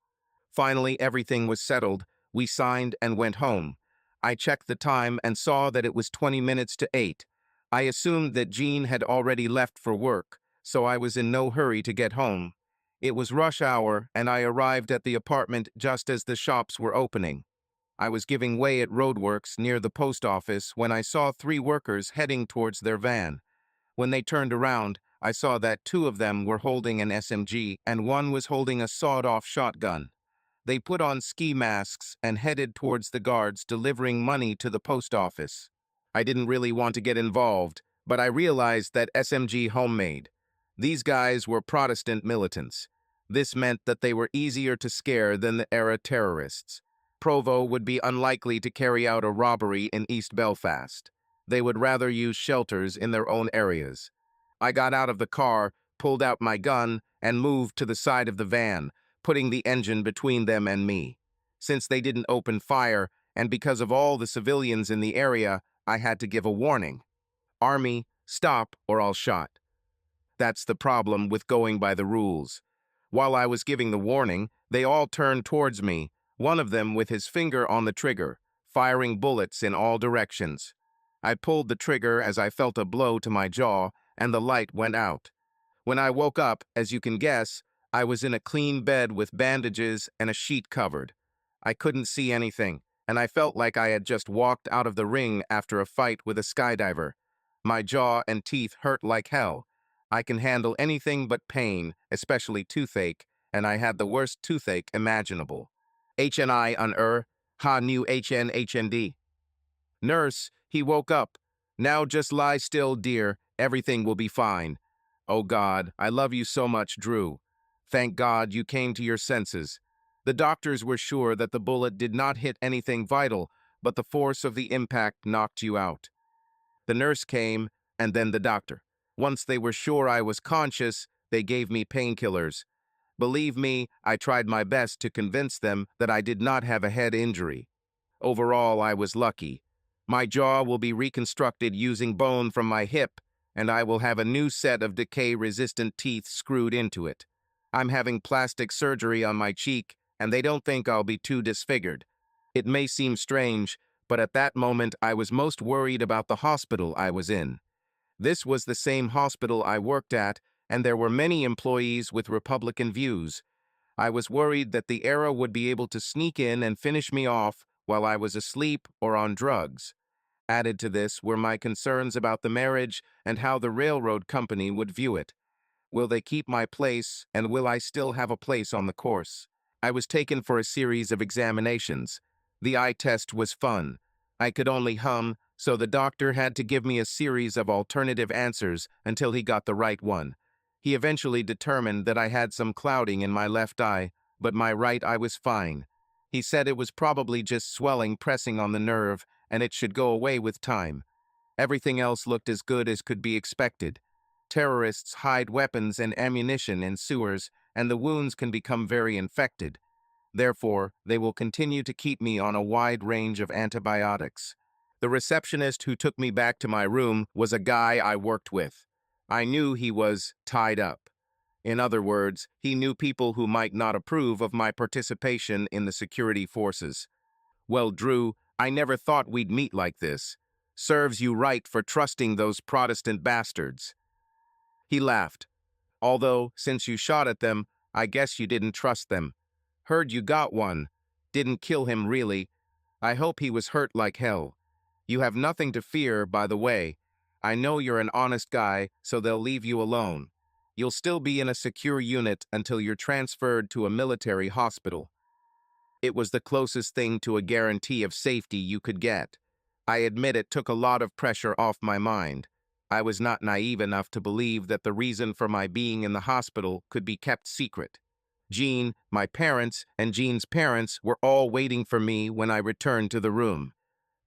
Finally, everything was settled. We signed and went home. I checked the time and saw that it was 20 minutes to 8. I assumed that Jean had already left for work, so I was in no hurry to get home. It was rush hour, and I arrived at the apartment just as the shops were opening. I was giving way at roadworks near the post office when I saw 3 workers heading towards their van. When they turned around, I saw that 2 of them were holding an SMG and 1 was holding a sawed-off shotgun. They put on ski masks and headed towards the guards delivering money to the post office. I didn't really want to get involved, but I realized that SMG homemade. These guys were Protestant militants. This meant that they were easier to scare than the era terrorists. Provo would be unlikely to carry out a robbery in East Belfast. They would rather use shelters in their own areas. I got out of the car, pulled out my gun, and moved to the side of the van, putting the engine between them and me. Since they didn't open fire, and because of all the civilians in the area, I had to give a warning. Army, stop or I'll shot. That's the problem with going by the rules. While I was giving the warning, they all turned towards me. one of them with his finger on the trigger, firing bullets in all directions. I pulled the trigger as I felt a blow to my jaw, and the light went out. When I woke up, as you can guess, I was in a clean bed with bandages and a sheet covered. I couldn't see anything, and I felt like I had just walked out of the ring after a fight with a skydiver. My jaw and teeth hurt like hell. I can handle anything but pain, especially toothache, and I had the worst toothache imaginable. HNI ha new HNHND. Nurse, he woke up. Now just lie still, dear. Everything will be fine. Oh God, I love you so much, Drew. Thank God you came to your senses. The doctors were sure that the bullet did not hit anything vital, but the force of the impact knocked you out. The nurse came, and then the doctor. Once they were sure I was conscious, they gave me painkillers. Believe me, I tried my best to convince them that I did not have a head injury. Overall, I was lucky. My jaw will be reconstructed using bone from my hip, and I will have a new set of decay-resistant teeth screwed into it. I'm having plastic surgery on my cheek, and they don't think I'll be too disfigured. It may seem strange, but at that moment I was most worried about the hospital I was in. This was the same hospital I worked at, and there were many employees with Republican views. I was worried that the era would be able to sneak in and finish me off while I was asleep or on drugs. Added to this were my concerns about the marriage and how the railroad company would view it. Will they keep my place, and will I still have a place on the course? I was taken for a series of examinations. The eye test was fun. I could only hum, so the doctor had to give me a series of alternative answers until he got the right one. He eventually determined that I had some clouding in my left eye, but my right eye was fine. He said it was probably just swelling pressing on the nerve, and it should go away with time. Everything else looked as good as could be expected. Terrorists hide weapons and ammunition in sewers, and the wounds can become very infected. Therefore, they will continue to keep me on a wide range of antibiotics. The receptionist who took me back to my room was a guy I worked with. I knew he was tied up. In other words, he knew people who might not approve of my participation in the security forces. Well, Drew, I never thought we'd meet like this. Serves you right for trusting those Protestant bastards. He laughed. Although, since you shot at them, I guess you didn't trust them. Heard you got one. Didn't kill him, really. I hope he was hurt like hell. You have nothing to fear, by the way. I know you're an honest guy, so they'll leave you alone. You'll still be in a secure unit until you're transferred to a military hospital. It was the closest thing to a guarantee of safety you could get. I admit it took a lot of pressure off my mind. I was not naive enough to believe that the reason for my being in the hospital could be kept secret. Jean, my parents, and Jean's parents were all waiting for me when I returned to the room.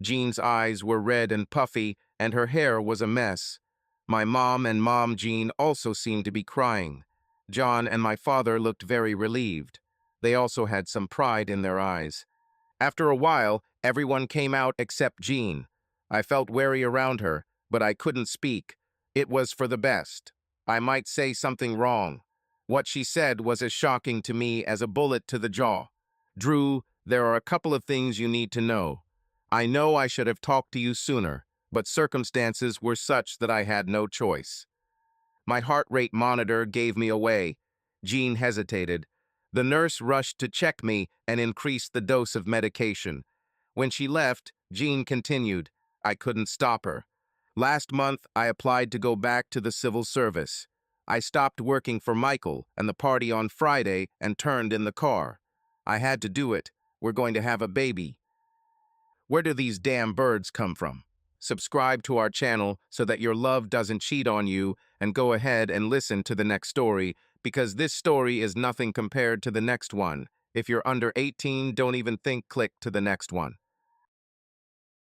Jean's eyes were red and puffy, and her hair was a mess. My mom and Mom Jean also seemed to be crying. John and my father looked very relieved. They also had some pride in their eyes. After a while, everyone came out except Jean. I felt wary around her, but I couldn't speak. It was for the best. I might say something wrong. What she said was as shocking to me as a bullet to the jaw. Drew, there are a couple of things you need to know. I know I should have talked to you sooner, but circumstances were such that I had no choice. My heart rate monitor gave me away. Jean hesitated. The nurse rushed to check me and increased the dose of medication. When she left, Jean continued. I couldn't stop her. Last month, I applied to go back to the civil service. I stopped working for Michael and the party on Friday and turned in the car. I had to do it. We're going to have a baby. Where do these damn birds come from? Subscribe to our channel so that your love doesn't cheat on you, and go ahead and listen to the next story, because this story is nothing compared to the next one. If you're under 18, don't even think click to the next one.